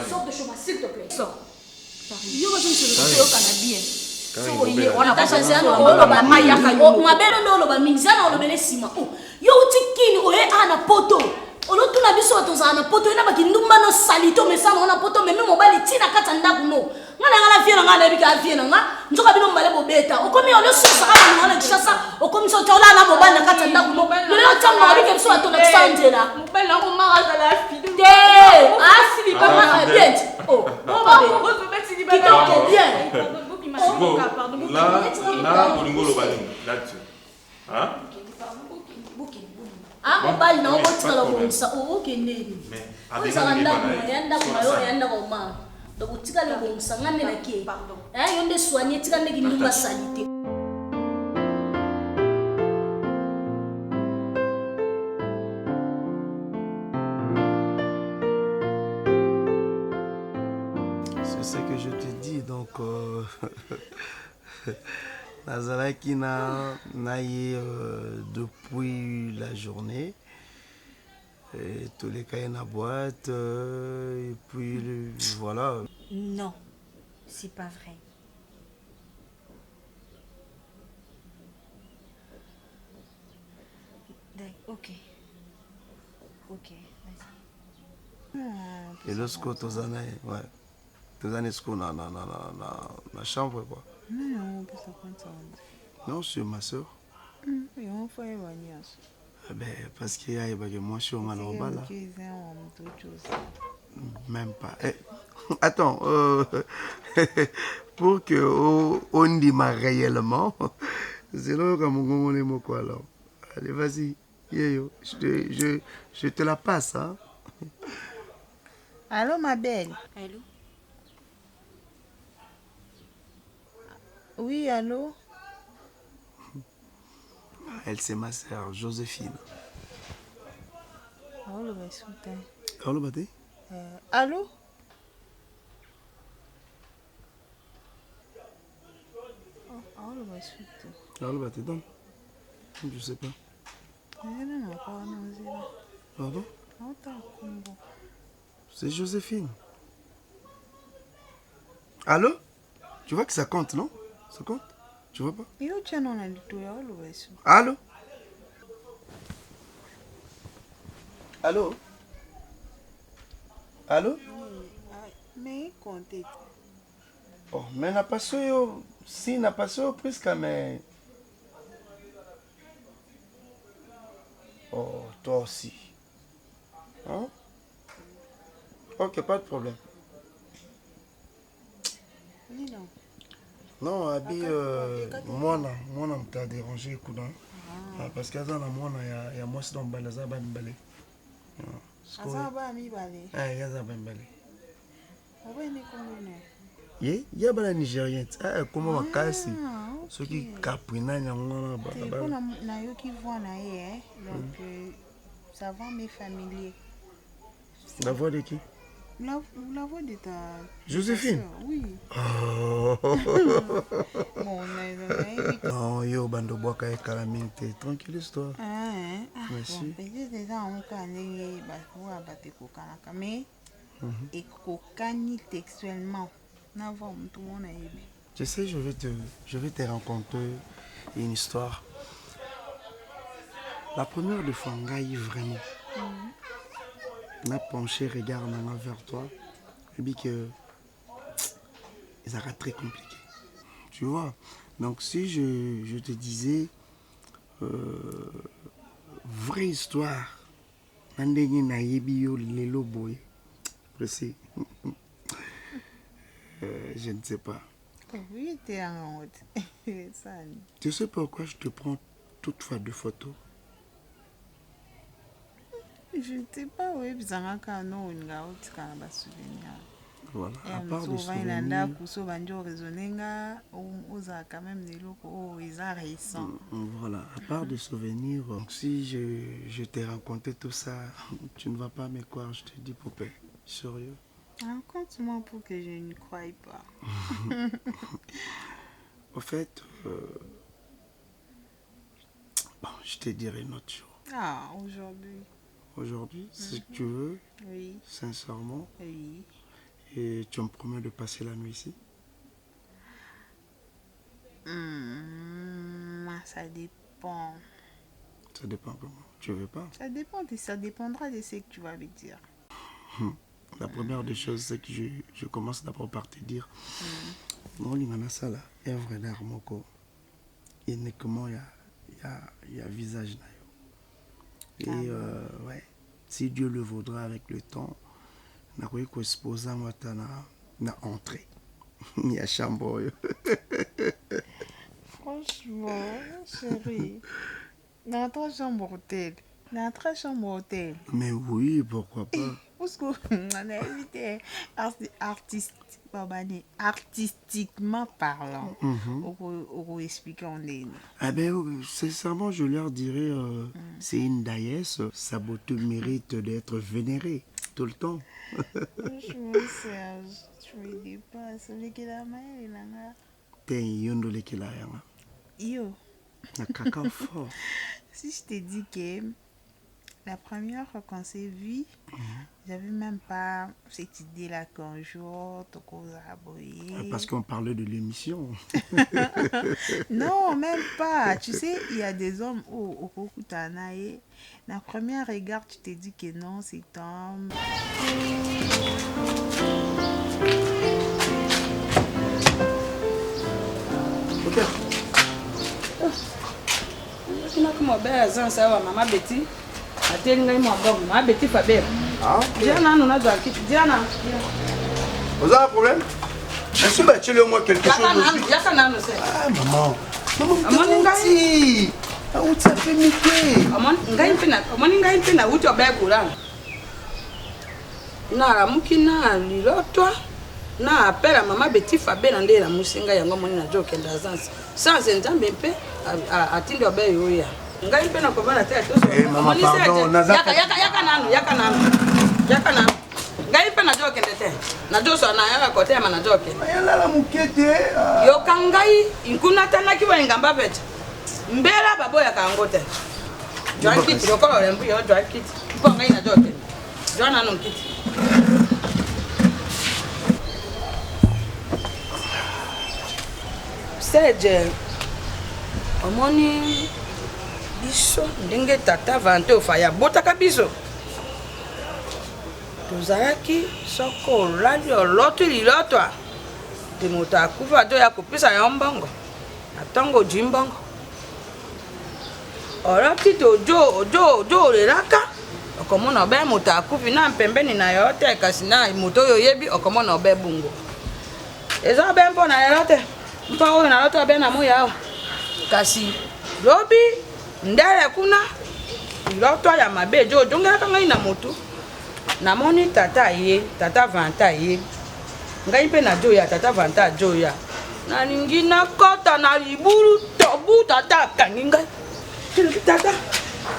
Sors de chez moi, s'il te plaît. Sors. Yo, je me suis au Canadien. Natacha zano oloba mayaka yo ngabelo ndo oloba mingzana olobele sima yo utikini oye ana poto olotuna biso tozana poto ina bakindumba no salito mesana ona poto meme mobali tina kata ndaku no ngana ngala fiena ngana bika fiena nga nzoka bino mbale bobeta okomi olo sosa kana ngana kishasa okomi so tola na mobali na kata ndaku no lelo tanga bika biso atona tsandela mobali na ngoma za la fille de asili ba bien kitoko bien. Bon, là, on est là-dessus. Hein? Ah, on parle non, on tire la bombe ça. Oh, ok, né. Mais, on s'en anda, yanda kumayo, yanda kuma. Donc, on tire la bombe ça, ngane na kie. Hein, yonde soigner, tire na ginduba salité. C'est ce que je te dis, donc Nazalaki n'a depuis la journée, et tous les cas en boîte, et puis voilà. Non, c'est pas vrai. Ok, vas-y. Et lorsque tu as ouais. La chambre quoi. Non, pas ça compte. Non, c'est ma soeur. Oui, on fait une Ben, parce qu'il y a moi je suis en Alba là. Même pas. Eh, attends, pour que on dit réellement, c'est là comme on est mon quoi alors. Allez, vas-y, je te la passe hein. Allô ma belle. Allô. Oui, allô? Elle, c'est ma sœur, Joséphine. Allô, Bassouten. Allô, Bate? Allô? Allô, Bassouten. Allô, Bate, donne. Je sais pas. Pardon? C'est Joséphine. Allô? Tu vois que ça compte, non? Ça compte? Tu vois pas? Allô? Allô? Allô? Mais comptez. Oh, mais n'a pas ça, si n'a pas ça, presque, mais. Oh, toi aussi. Hein? Ok, pas de problème. Non, Abi, moi, on t'a dérangé, parce qu'il y a moi, il y a moi, c'est dans le balai, ça va me balayer. Il y a ça va me balayer. Il y a des Nigériens, comment on casse ceux qui caprina, il y a un donc ça va mes familiers. La voix de qui? La voix de ta... Joséphine? Oui. Oh. Non, yo, bando boaka et calamite. Tranquille histoire. Merci. Peut-être déjà on connaît mais et kokani textuellement. Tout le monde a aimé. Tu sais, je vais te raconter une histoire. La première de fois, Ngaï, vraiment. On a penché, regarde vers toi. Et puis que. Ça sera très compliqué. Tu vois? Donc, si je te disais. Vraie histoire. Nandegi na yebio lelo boy. Précis. Je ne sais pas. Oui, t'es en route. Tu sais pourquoi je te prends toutefois 2 photos? Je ne sais pas, oui, puis ça m'a quand on a un souvenir. Voilà, à part des souvenirs. Voilà, à part des souvenirs, si je t'ai raconté tout ça, tu ne vas pas me croire, je te dis, poupée. Sérieux? Raconte-moi pour que je ne croie pas. Au fait, bon, je te dirai une autre chose. Ah, aujourd'hui. Aujourd'hui, si tu veux, oui. Sincèrement. Oui. Et tu me promets de passer la nuit ici? Ça dépend. Ça dépend comment? Tu veux pas? Ça dépendra de ce que tu vas me dire. La première des choses, c'est que je commence d'abord par te dire. Non, il y a ça là. Il y a un vrai moko. Et comment il y a visage. Et ouais, si Dieu le voudra avec le temps, na ko exposer moi na entrée. Il y a chambre. Franchement, chérie. Notre chambre hôtel. Mais oui, pourquoi pas? Parce qu'on a évité artistiquement parlant. On expliquer en ligne. Ah ben, sincèrement, je leur dirais, c'est une déesse, sa beauté mérite d'être vénérée tout le temps. Franchement, Serge, tu me dis pas, celui qui l'a maille, il a là. T'es yondole qui l'a là. Yo. Un cacao fort. Si je te dis que la première fois qu'on s'est vu, j'avais même pas cette idée-là qu'un jour, tu causes à boyer. Parce qu'on parlait de l'émission. Non, même pas. Tu sais, il y a des hommes au Kokutanae. La première regard, tu te dis que non, c'est homme. Ok. Comment bien ça va, maman Betty? Maman Betty Fabien. Ah, Diana, nous avons dit Diana. Vous avez un problème? Je suis battu le moins quelque chose. Ah, maman. Maman, si. Où ça fait mité? Maman, na uti obekula. Na mukina lilotwa. Na appelle maman Betty Fabien ndé la musinga yango moni na joke ndazansi. Sans nzambe mpe atindi obeyo ya. Ngai mpe na kobana te atoso. Maman, pardon, nazaka. Yaka nanu. Ngai mpe na joke ndete. Na joso na yaka kote ya na joke. Yala la mukete. Yo kangai inkuna tana kiwa ngamba pete. Mbela baboya kangote. Joan kiti lokolo lembu yo joan kiti. Ipo ngai na joke. Joan anu kiti. Seje omoni biso ndenge tata vante ofaya botaka biso tozalaki soko olali oloto lilotwa te moto akufa to ya kopesa yo mbongo atongo ojwi mbongo oloti ojo olelaka okomona obe moto akufi na mpembeni na yo te kasi na moto oyo oyebi okomona obe bungo eza obe mpo na lelo te mpo oyo naloto obe na moya awa kasi lobi ndele kuna iloto ya mabe jo jongelaka ngai na moto namoni tata ye tata vanta ye ngai mpe na joya tata vanta joya nalingi nakota na libulu tobu tata akangi ngai tata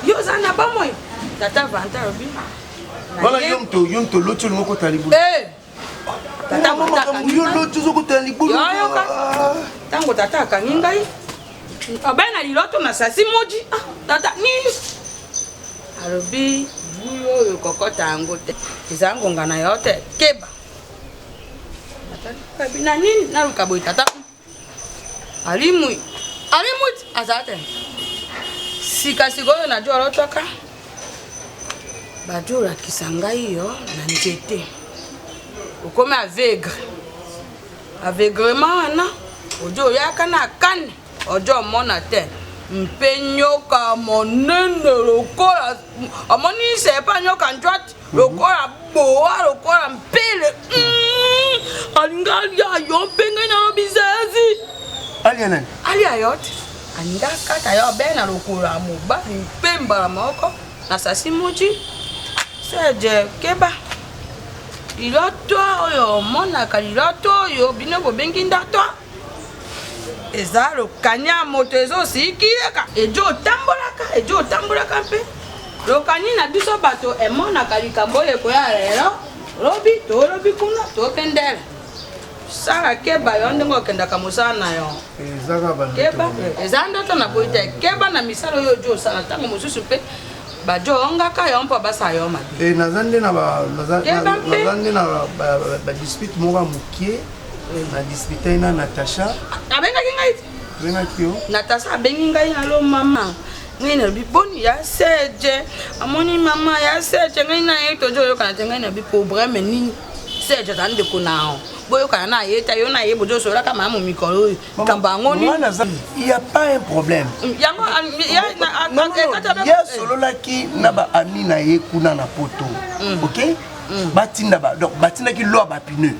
yo oza na bamoi tata vanta lobi Voilà, yomto lotu ngoko talibulu. Tata vanta akangi yo lotu zoko talibulu. Tango tata akangi ngai obena liloto na sasi moji tata nini alobi buyo oyo kokota yango te eza ngonga na yo te keba tata na nini naluka boye tata alimui aza te sikasika oyo najua olotoka bajo olakisa ngai yo na nzete okomi avegrement wana ojo oyaka na kane ojo omona te mpe nyoka monene lokola omoni sepa nyoka njwati lokola boa lokola mpele alinga alia yo mpe ngai na lobizazi alia nani alia yo te alinga kata yo be na lokola mobali mpe mbala moko na sasi moji seje keba liloto oyo omonaka liloto oyo bino bobengi ndato eza lokani ya moto ezosikilaka ejo otambolaka mpe lokani na biso bato emonaka likambo oyo ekoya lelo lobi tolobi kuna tokendele sala keba yo ndenge okendaka mosala na yo keba eza ndoto na boyi te keba na misala oyo ojo osala ntango mosusu mpe bajo ongaka yo mpo basala yo mabe naza nde na badispute moko ya mokie na dispute na Natasha abengaki ngai te abengaki yo Natasha abengi ngai alo mama ngai na biboni ya seje amoni mama ya seje ngai na ye tojo oyokana te ngai na bi problème nini seje aza ndeko na boyokana na ye te yo na ye bojo osolaka mama mikolo oyo likambo yango nini il y a pas un problème yango ye asololaki na baami na ye kuna na poto ok batindaki lo ya bapineu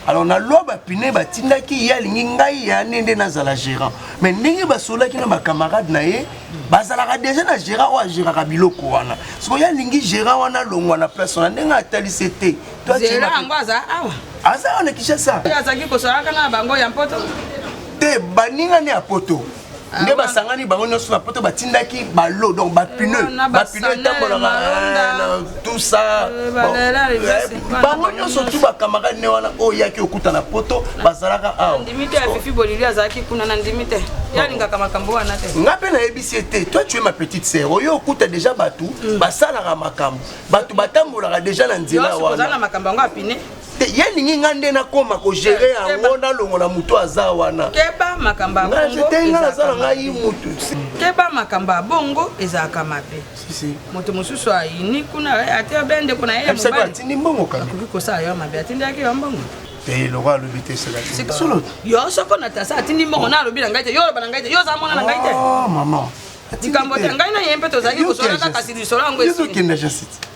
alors na loi bapine batindaki ye alingi ngai ya nde nazala gérant mais ndenge basolaki na bacamarade na ye bazalaka déjà na gérant oyo agéraka biloko wana siko ye alingi gérant wana longwa na place wana ndenge atalisi te yango aza awa aza wana Kinshasa azalaki kosolaka na bango ya mpoto te baningani ya poto nde basangani bango nyonso na poto batindaki balo donc bapineu etambolaka tout ça bango nyonso tu bacamarade ne wana oyo yaki okuta na poto bazalaka awa ndimi te ya fifi bolili azalaki kuna na ndimi te yalingaka makambo wana te nga mpe nayebisi ete toi tu es ma petite sœur oyo okuta déjà bato basalaka makambo bato batambolaka déjà na nzela wana na makambo yango apine ye ningi nga nde nakoma kogere yango nalongola moto aza wana keba makambo ya bongo nazala ngai mutu keba makambo ya bongo ezalaka mabe moto mosusu ayini kuna ate abe ndeko na ye ya mobali atindi mbongo akoki kosala yo mabe atindaki yo mbongo te loko alobi te solo yo soko Natasha atindi mbongo na alobi na ngai te yo oloba na ngai te yo oza mwana na ngai te mama likambo te ngai na ye mpe tozalaki kosolaka kasi lisolo yango esokende jasite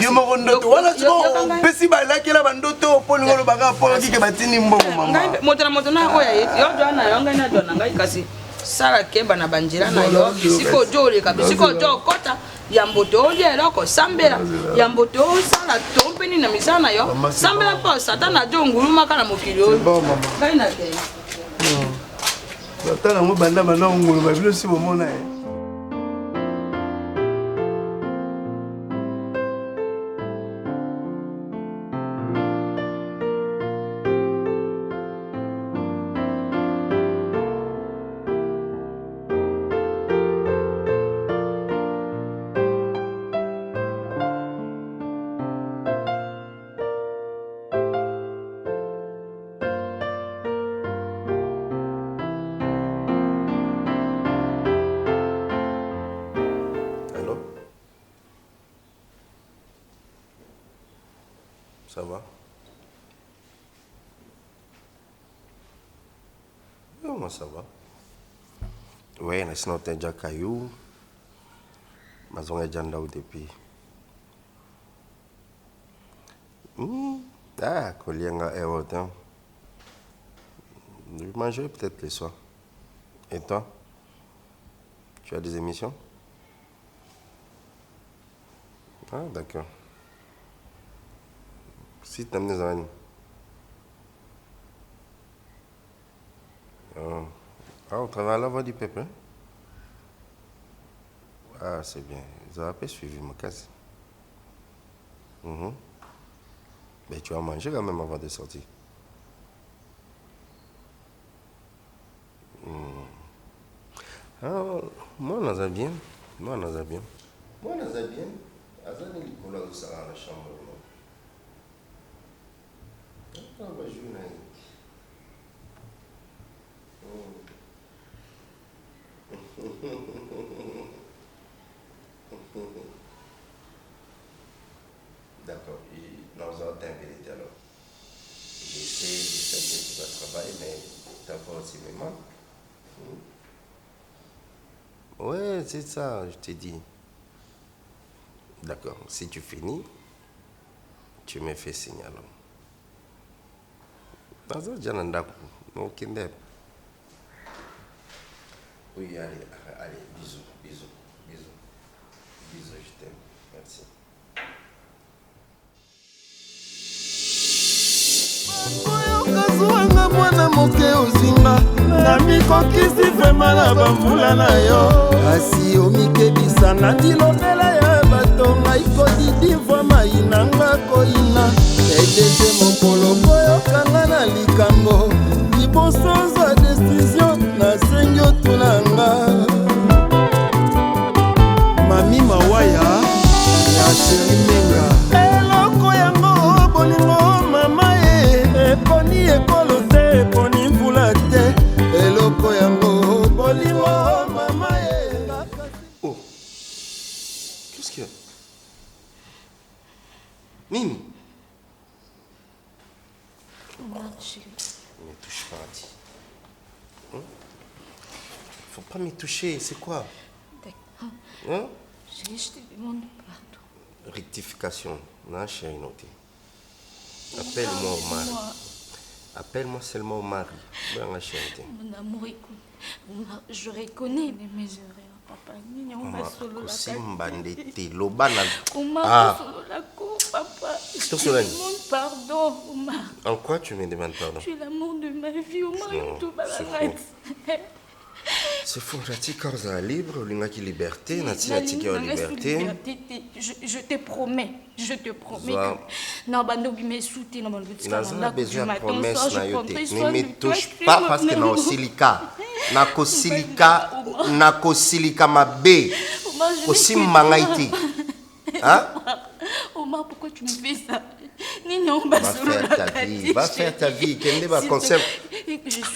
yo moko ndoto wana siko pesi balakela bandoto mpo lingo olobaka mpo okike batindi mbongo mama moto na moto na oyo yo dwa na yo ngai na dwa na ngai kasi sala keba na banjira na yo bisiko ojo oleka bisiko ojo okota ya mboto olia eloko sambela ya mboto osala tompeni na misala na yo sambela mpo satana ajo ngulumaka na mokili oyo ngai na te batala yango banda nguluma bino si bomona ye Ça va? Oui, moi ça va. Oui, mais sinon t'es déjà caillou. Mais on est déjà là depuis. Ah, Kolienga est autant. Je mangerai peut-être les soirs. Et toi? Tu as des émissions? Ah, d'accord. Si tu aimes des amis. Ah, on travaille à la voix du peuple. Hein? Ah, c'est bien. Vous avez pas suivi ma case. Mais tu vas manger quand même avant de sortir. Ah, moi, on a bien. Moi, on a bien. Moi, on a bien. Azan est pour la chambre. Ah, bah, je vais D'accord. Nous allons t'inviter alors. Je sais que tu vas travailler, mais tu as pas aussi mes mains. Ouais, c'est ça, je te dis. D'accord. Si tu finis, tu me fais signe alors. Oui, allez, bisous, je t'aime, merci. oyokazuwanga mwana moke ozinga na mikokisi vrema na bambula na yo kasi omikebisa na dilobela ya bato ngai kodidi vwa mayinanga koyina edete mokolo koyokanga na likambo liboso za desizio nasengi otunanga mami mawaya ya sherimenga eloko yango bolingo mama eponi ekolo te eponi mvula te eloko yango bolingo mama Oh, qu'est-ce qu'il y a? Mimi. Ne me touche pas, Adi. Faut pas me toucher, c'est quoi? D'accord. Hein? Chérie, je te demande pardon. Rectification. Non, chérie, noté. Appelle-moi Omar. Appelle-moi seulement Omar. Mon amour, écoute. Je reconnais mes erreurs, papa. Papa. Je te demande pardon, Omar. En quoi tu me demandes pardon? Tu es l'amour de ma vie, Omar. Non, c'est faux. C'est faux. Cause libre, l'ingaki liberté, natiki liberté. Je te promets, que non, bandogi me soutient, non, Naza besoin de promesse na yote. Ne me touche pas parce que na silica. Nako silica mabe. Aussi mangaiti. Hein? Omar, pourquoi tu me fais ça? Va faire ta vie. Kende va concept.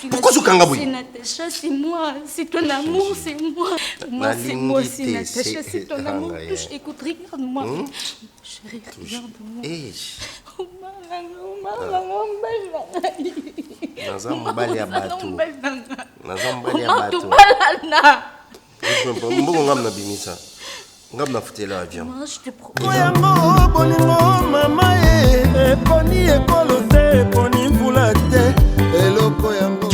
Pourquoi tu c'est Natacha, c'est moi. C'est ton amour, c'est moi. Moi, c'est moi aussi, Natacha, c'est ton amour. Écoute, regarde-moi. Chérie, regarde-moi. Je te promets. Yango bolingo mama eponi ekolo te eponi mvula te eloko yango.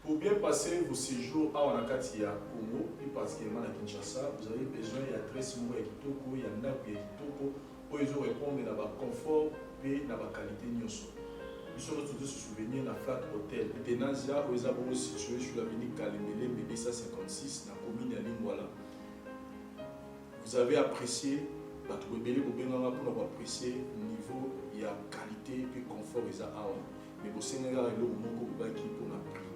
Pour bien passer vos séjours à Wanakati à Congo, plus particulièrement à Kinshasa, vous avez besoin d'adresse mot et kitoko, il y en a qui est kitoko, pour ils répondre à la confort et à la qualité nyoso. Nous sommes tous se souvenir de la Flat Hotel. Tenazia, où ils sont situés sur l'avenue Kalemele, Médessa 56, dans la commune de Lingwala. Vous avez apprécié, pour apprécier le niveau, il y a qualité et confort, mais au Sénégal, il y a un moment pour la prix.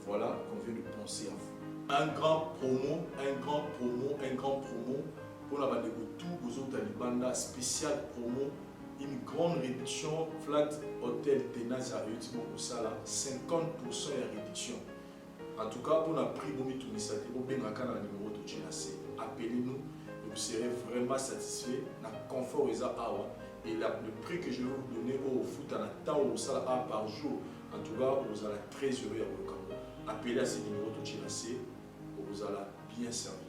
Voilà qu'on vient de penser à vous. Un grand promo pour la bande de tout vos autres Talibanda, spécial promo. Une grande réduction, Flat Hotel Tenazia au Sala, 50% de réduction. En tout cas, pour la prix de Tunisia, vous pouvez numéro de Tchénassé. Appelez-nous, vous serez vraiment satisfait. Le confort est à Awa. Et le prix que je vais vous donner au foot à la temps au Sala par jour, en tout cas, vous allez très heureux à vous. Appelez à ce numéro de Tchénassé, vous allez bien servir.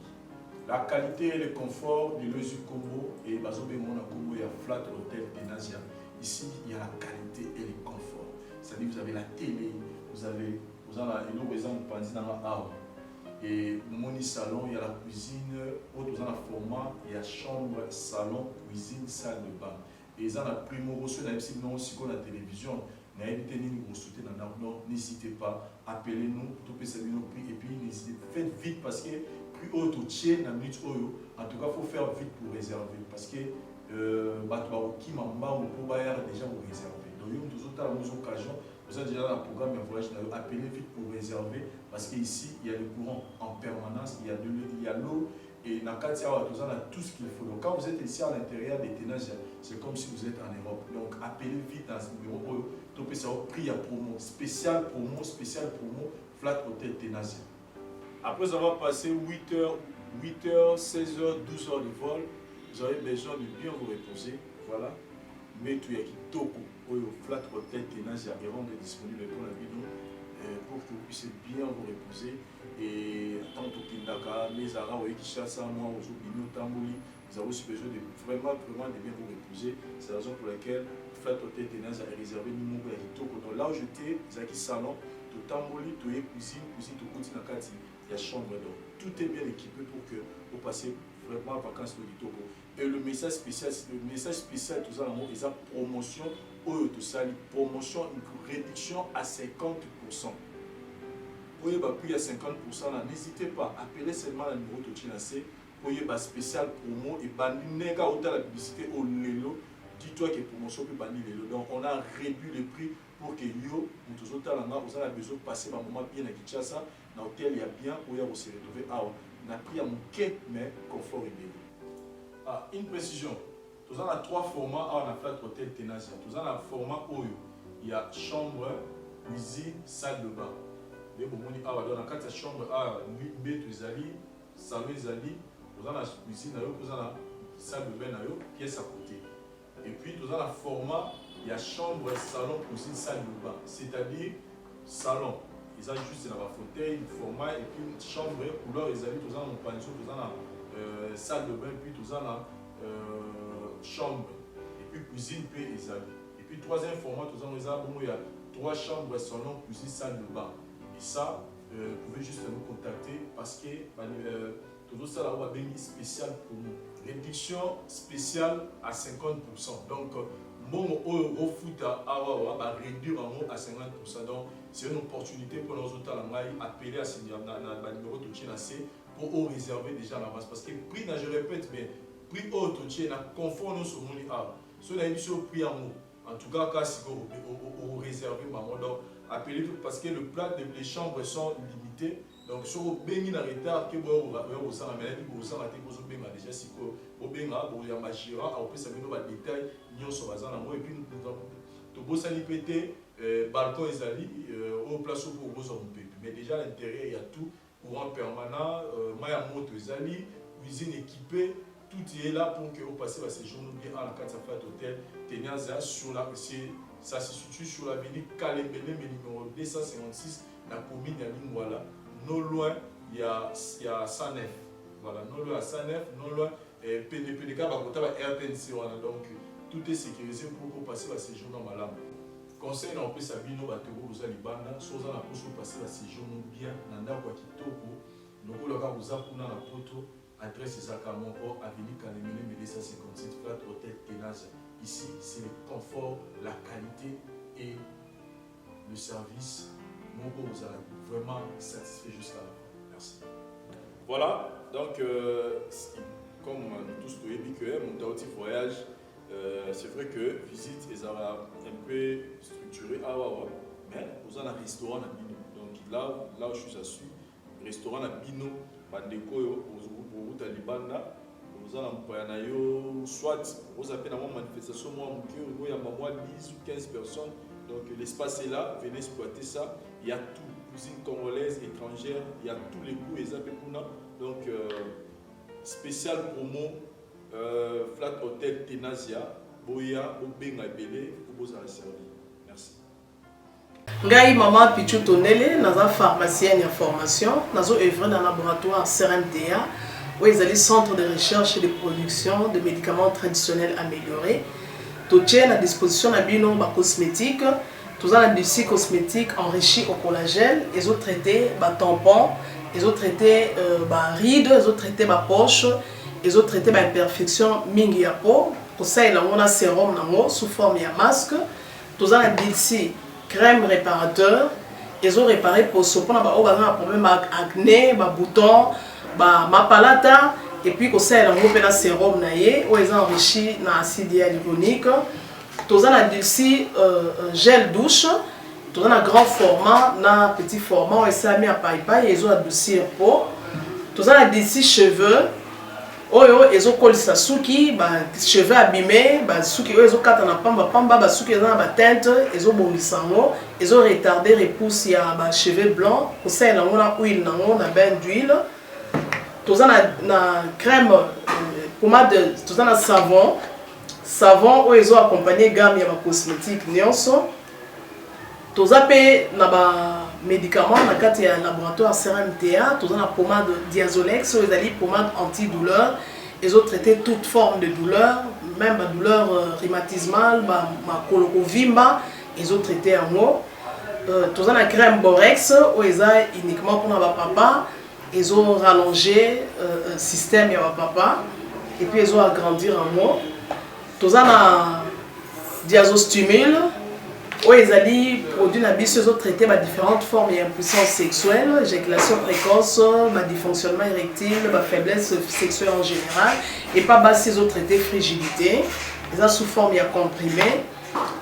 La qualité et le confort de l'Ozu Congo et Bazobe Mona Congo et à Flat Hotel Tenazia. Ici, il y a la qualité et le confort. C'est-à-dire vous avez la télé, vous avez un exemple et mon salon, il y a la cuisine, autre format, il y a chambre, salon, cuisine, salle de bain. Et ils ont la primo reçu la télévision. N'hésitez pas, appelez-nous, et puis n'hésitez pas, faites vite parce que en tout cas, il faut faire vite pour réserver parce que qui m'a déjà vous réserver. Donc, il y a des occasions, vous avez déjà un programme de voyage, appelez vite pour réserver parce qu'ici, il y a le courant en permanence, il y a l'eau et dans tout ce qu'il faut. Donc, quand vous êtes ici à l'intérieur des Tenazia, c'est comme si vous êtes en Europe. Donc, appelez vite dans ce numéro, prix à promo, spécial promo, Flat Hotel Tenazia. Après avoir passé 8h, 16h, 12h de vol, vous avez besoin de bien vous reposer. Voilà. Mais tu es kitoko, au Flat Hotel Tenasia, avant de disponible pour la vidéo, pour que vous puissiez bien vous reposer. Et tant que Kindaka, mes arabes, Kishasa, moi, aux Obino, Tambouli, vous avez aussi besoin de vraiment de bien vous reposer. C'est la raison pour laquelle Flat Hotel Tenasia est réservé nous à kitoko. Donc là où j'étais, Zaki Salon, tout Tambouli, tout cuisine, tout côté Nakati, il y a chambre d'or. Tout est bien équipé pour que vous passiez vraiment en vacances au Kitoko. Et le message spécial, tout ça, c'est une promotion, promotion, une réduction à 50%. Pour y avoir plus à 50%, n'hésitez pas, appelez seulement le numéro de Tchinasé pour y avoir spécial promo et bandiner la publicité au Lelo. Dis-toi que promotion peut bannir Lelo. Donc on a réduit le prix pour que yo, nous tous autres, vous avez besoin de passer un moment bien à Kinshasa, dans lequel il y a bien pour y avoir se retrouver. On a pris à mon quai, mais confort et bien. Une précision, nous avons 3 formats à la Flat Hotel Tenasia. Nous avons le format où il y a chambre, cuisine, salle de bain. Dans la chambre, salon, nous avons la cuisine, nous avons la salle de bain, pièce à côté. Et puis nous avons le format, il y a chambre, salon, cuisine, salle de bain. C'est-à-dire salon. Ils ont juste un fauteuil, un format, et puis une chambre, couleur, ils ont tous un pension, tous un salle de bain, puis tous un chambre, et puis cuisine, puis ils ont. Et puis troisième format, tous un, il y a 3 chambres, salon, cuisine, salle de bain. Et ça, vous pouvez juste nous contacter parce que tout ça là, on a béni spécial pour nous. Réduction spéciale à 50%. Donc, bon, au foot à réduire à 50%. Donc, c'est une opportunité pour nous autres à appeler à ce numéro de Tchinasé pour réserver déjà l'avance. Parce que prix, je répète, mais prix autre, c'est confort nous sur mon art. Ce n'est pas prix en mot. En tout cas, quand vous réservez, donc appelez parce que les chambres sont limitées. Donc, si vous avez un retard, que vous avez un maladie, vous avez déjà si vous avez un magistrat, vous pouvez savoir les détails, nous sommes et puis nous avons pété, balcon et zali, au place pour vous en mais déjà à l'intérieur, il y a tout, courant permanent, maya moto zali, cuisine équipée, tout est là pour que vous passiez ces jours bien à la carte Flat Hotel Tenasia sur la ça se situe sur l'avenue Kalembele, numéro 256, la commune de Lingwala. Non loin, il y a 109. Voilà, non loin à 109, non loin, PDK, RTNC. Donc, tout est sécurisé pour passer à ces jours dans ma lame. Conseil, on peut s'habiller, nous allons vous aller banda, soit on a pour passer à ces jours bien, nanda kwa kitoko, nous allons vous apprendre la photo, adresse Zakamoko, avenue Kalembele, 256, Flat Hotel Tenasia. Ici, c'est le confort, la qualité et le service. Mon vous allez vraiment satisfait jusqu'à la fin. Merci. Voilà, donc, comme nous tous nous dit que mon petit voyage, c'est vrai que visite est un peu structurée, mais vous avez un restaurant à Bino. Donc là où je suis assis, restaurant à Bino, Bandeko, pour vous Talibanda. Vous avez soit vous avez une manifestation, il y a 10 ou 15 personnes, donc l'espace est là, venez exploiter ça. Il y a tout, cuisine congolaise, étrangère, il y a tous les goûts, donc spécial promo, Flat Hotel Tenasia, Boya, Obenga Belé, pour vous servir. Merci. Ngai maman Pichu Tonele, naza pharmacienne en formation, nazo œuvre dans le laboratoire CRMDA. Où ils allaient centre de recherche et de production de médicaments traditionnels améliorés. Tout est à disposition de bino cosmétiques, tout ça des cosmétiques enrichis au collagène, ils ont traité tampons, ils ont traité rides, ils ont traité poche, ils ont traité imperfection mingi ya peau. Pour ça il a un sérum sous forme de masque. Tout ça des crème réparateur, ils ont réparé pour ce qu'on a problème acné, boutons. Ma palata et puis qu'on sait un sérum naïe où ils ont enrichi dans acide hyaluronique. Tous on a aussi gel douche, tous on a grand format, na petit format où ils ont mis à paille ils ont adouci un pot. Tous on a des cheveux oyo ezokolisa suki cheveux abîmés suki oyo ezokata na pamba suki eza na batinte ezobongisa yango ezoretarde repousse ya cheveux blanc kosalela yango na huile nango na bain d'huile toza na crème pomade toza na savon oyo ezoaccompagne gamme ya bacosmétique nyonso toza mpe na bamédicament na kati ya laboratoire CRMTA toza na pomade Diazolex oyo ezali pomade antidouleur ezotraite toute forme de douleur même badouleur rhumatismale makolo kovimba ezotraite yango toza na crème Borex oyo eza uniquement mpona bapapa ezorallonger système ya bapapa et puis ezoagrandir yango toza na Diazostimule oyo ezali produit na biso ezotraite différentes formes ya impuissance sexuelle, éjaculation précoce, dysfonctionnement érectile, faiblesse sexuelle en général et pas basi ezotraite frigidité eza sous forme ya comprimé.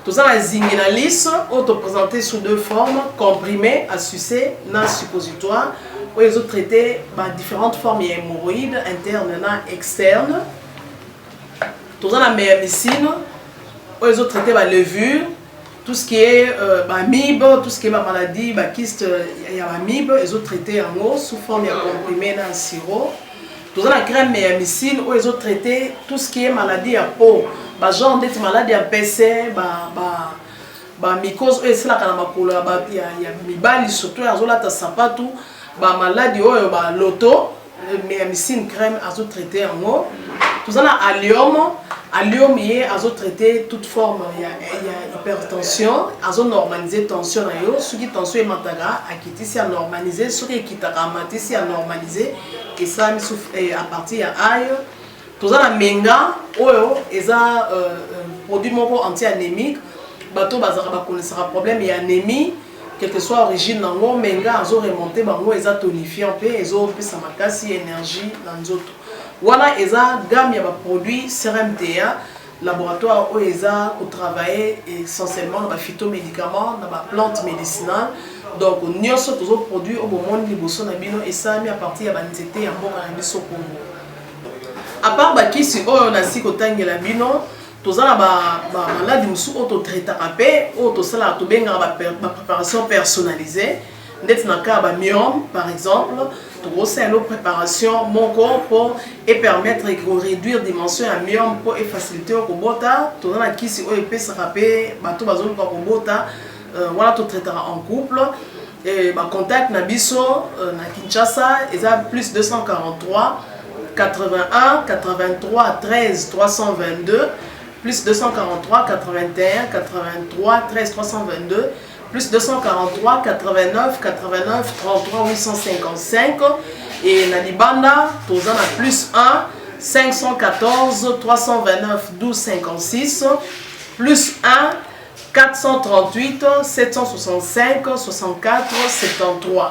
Toza na Zinginalis oyo toprésenté sous deux formes, comprimé à sucer na suppositoire oyo ezotraite différentes formes ya hémorroïdes interne na externe. Toza na Meamycine oyo ezotraite levure, tout ce qui est amibe, tout ce qui est maladie, kyste, il y a amibe, ils ont traité en eau sous forme de comprimé dans le sirop. Tout ça, la crème Meamycine, où ils ont traité tout ce qui est maladie à peau, genre d'être maladie à PC, mycose, et c'est là qu'il y a mibali, surtout, ils ont là, sapatu, maladie, loto, Meamycine crème, ils ont traité en eau. Tout ça, allium. Allium est à traiter toute forme, il y a hypertension, à normaliser tension, ce qui tension est mataga, à quitter si à normaliser, ce qui est quitte si à normaliser, et ça à partir de aïe. Tout ça la menga, oyo, et ça produit mon anti-anémique, bateau bazara connaissera problème et anémie, quelle que soit l'origine nango, menga azo remonter bango, et ça tonifiant, et ça peut samakasi énergie dans les autres. Voilà, ils ont gamme de produits CRMTA, laboratoire où ils ont travaillé essentiellement dans les phytomédicaments, dans les plantes médicinales. Donc, nous avons tous les produits au moment où nous avons et ça mis à partir de l'anxiété et à Congo. À part qui si on a si côté de la bino, tous les maladies qui sont autotraités, tous les préparation personnalisée. D'être dans le cas de myome, par exemple, tout ça une préparation mon corps pour et permettre de réduire la dimension à myome pour faciliter le robota. Tout dans qui si on peut se rappeler, tout bazon pour robota, voilà tout traitera en couple. Et contact nabiso na Kinshasa, ils ont plus 243 81 83 13 322 plus 243 81 83 13 322 plus 243 89 89 33 855 et Nalibanda Tozana plus 1 514 329 12 56 plus 1 438 765 64 73.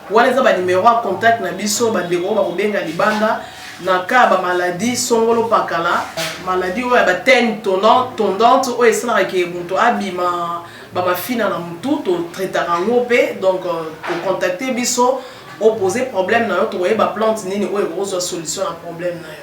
Voilà les numéros à contact na biso bandeko ba kobenga libanda na ka ba maladie songolo pakala maladie oyo ba tene tondante oyo esala ke muntu abima ba fina na mutu to traitera ngope donc pour contacter biso opposer problème na yo to ba plante nini oyo ko solution na problème na yo.